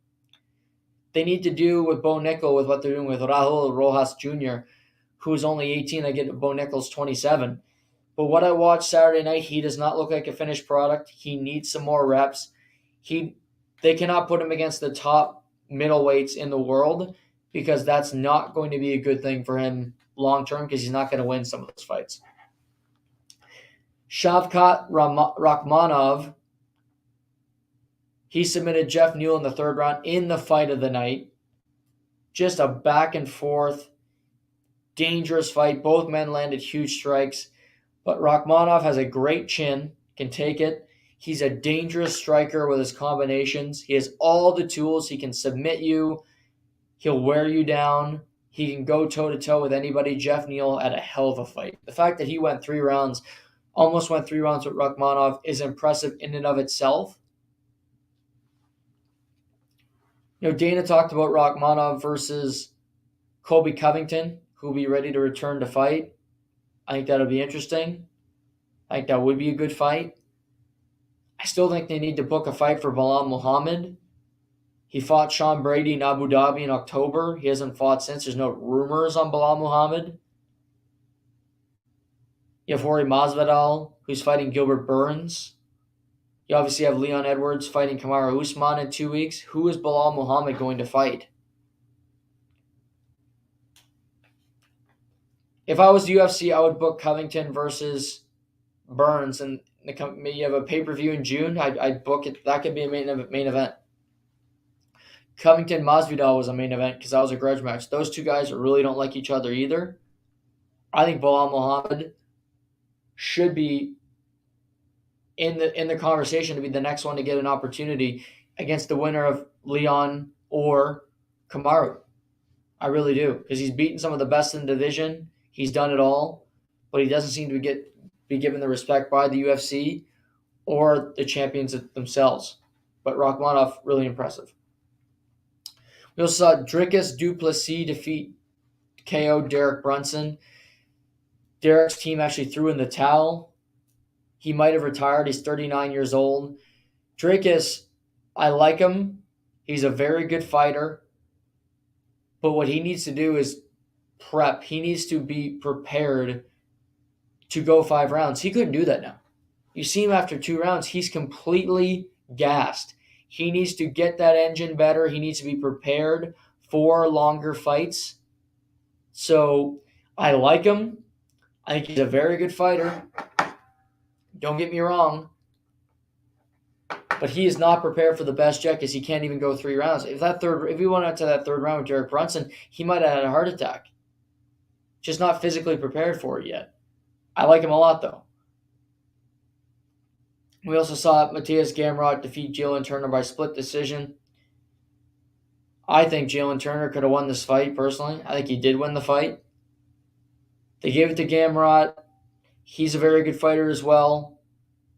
They need to do with Bo Nickel with what they're doing with Raul Rojas Jr., who's only 18. I get Bo Nickel's 27. But what I watched Saturday night, he does not look like a finished product. He needs some more reps. They cannot put him against the top middleweights in the world, because that's not going to be a good thing for him long term, because he's not going to win some of those fights. Shavkat Rakhmonov, he submitted Jeff Newell in the 3rd round in the fight of the night. Just a back and forth dangerous fight. Both men landed huge strikes, but Rakhmonov has a great chin, can take it. He's a dangerous striker with his combinations. He has all the tools. He can submit you. He'll wear you down. He can go toe-to-toe with anybody. Jeff Neal had a hell of a fight. The fact that he almost went 3 rounds with Rakhmonov, is impressive in and of itself. Dana talked about Rakhmonov versus Colby Covington, who will be ready to return to fight. I think that'll be interesting. I think that would be a good fight. I still think they need to book a fight for Bilal Muhammad. He fought Sean Brady in Abu Dhabi in October. He hasn't fought since. There's no rumors on Bilal Muhammad. You have Jorge Masvidal, who's fighting Gilbert Burns. You obviously have Leon Edwards fighting Kamaru Usman in 2 weeks. Who is Bilal Muhammad going to fight? If I was the UFC, I would book Covington versus Burns, and you have a pay-per-view in June. I'd book it. That could be a main event. Covington Masvidal was a main event because that was a grudge match. Those two guys really don't like each other either. I think Bilal Muhammad should be in the conversation to be the next one to get an opportunity against the winner of Leon or Kamaru. I really do, because he's beaten some of the best in the division. He's done it all, but he doesn't seem to be given the respect by the UFC or the champions themselves. But Rakhmonov, really impressive. We also saw Dricus du Plessis defeat KO Derek Brunson. Derek's team actually threw in the towel. He might have retired. He's 39 years old. Dricus, I like him. He's a very good fighter. But what he needs to do is prep. He needs to be prepared to go 5 rounds. He couldn't do that now. You see him after 2 rounds, he's completely gassed. He needs to get that engine better. He needs to be prepared for longer fights. So I like him. I think he's a very good fighter. Don't get me wrong. But he is not prepared for the best yet because he can't even go 3 rounds. If he went out to that 3rd round with Derek Brunson, he might have had a heart attack. Just not physically prepared for it yet. I like him a lot, though. We also saw Matthias Gamrot defeat Jalen Turner by split decision. I think Jalen Turner could have won this fight, personally. I think he did win the fight. They gave it to Gamrot. He's a very good fighter as well.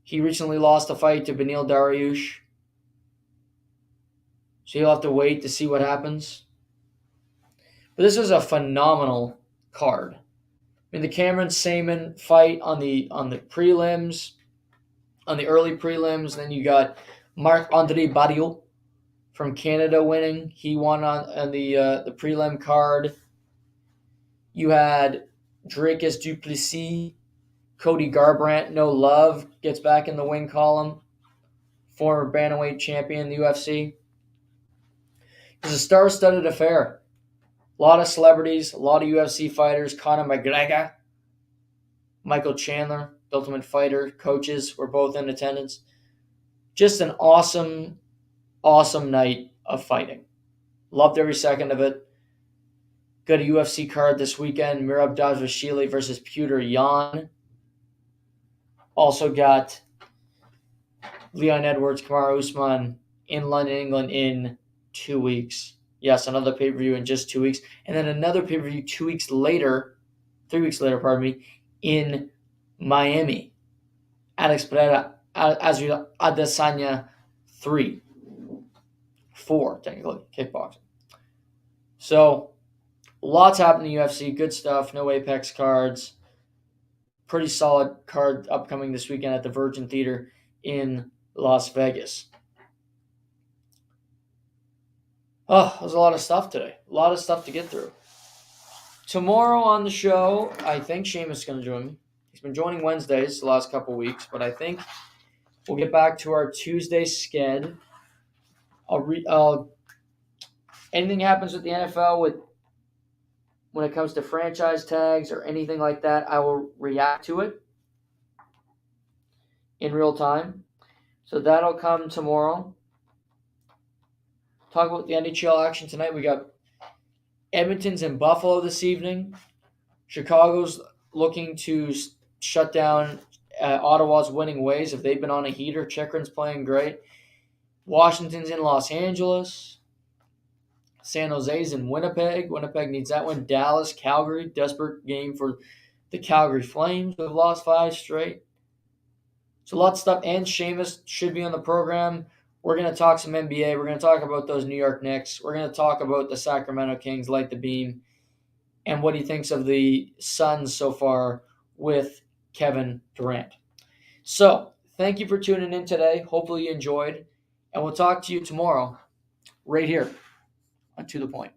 He recently lost a fight to Beneil Dariush. So you'll have to wait to see what happens. But this was a phenomenal card. The Cameron Saman fight on the prelims, on the early prelims. Then you got Marc-André Barriault from Canada winning. He won on the prelim card. You had Dricus du Plessis, Cody Garbrandt, no love, gets back in the win column. Former bantamweight champion in the UFC. It was a star-studded affair. A lot of celebrities, a lot of UFC fighters. Conor McGregor, Michael Chandler, the Ultimate Fighter, coaches were both in attendance. Just an awesome, awesome night of fighting. Loved every second of it. Got a UFC card this weekend. Merab Dvalishvili versus Petr Yan. Also got Leon Edwards, Kamaru Usman in London, England in 2 weeks. Yes, another pay-per-view in just 2 weeks. And then another pay-per-view 3 weeks later, in Miami. Alex Pereira, Azrael Adesanya 4, technically, kickboxing. So, lots happening in the UFC. Good stuff. No Apex cards. Pretty solid card upcoming this weekend at the Virgin Theater in Las Vegas. Oh, there's a lot of stuff today. A lot of stuff to get through. Tomorrow on the show, I think Seamus is going to join me. He's been joining Wednesdays the last couple weeks, but I think we'll get back to our Tuesday sked. Anything happens with the NFL when it comes to franchise tags or anything like that, I will react to it in real time. So that'll come tomorrow. Talk about the NHL action tonight. We got Edmonton's in Buffalo this evening. Chicago's looking to shut down Ottawa's winning ways. If they've been on a heater, Chikrin's playing great. Washington's in Los Angeles. San Jose's in Winnipeg. Winnipeg needs that one. Dallas, Calgary, desperate game for the Calgary Flames, who have lost 5 straight. So lots of stuff. And Seamus should be on the program. We're going to talk some NBA. We're going to talk about those New York Knicks. We're going to talk about the Sacramento Kings, Light the Beam, and what he thinks of the Suns so far with Kevin Durant. So thank you for tuning in today. Hopefully you enjoyed. And we'll talk to you tomorrow right here on To The Point.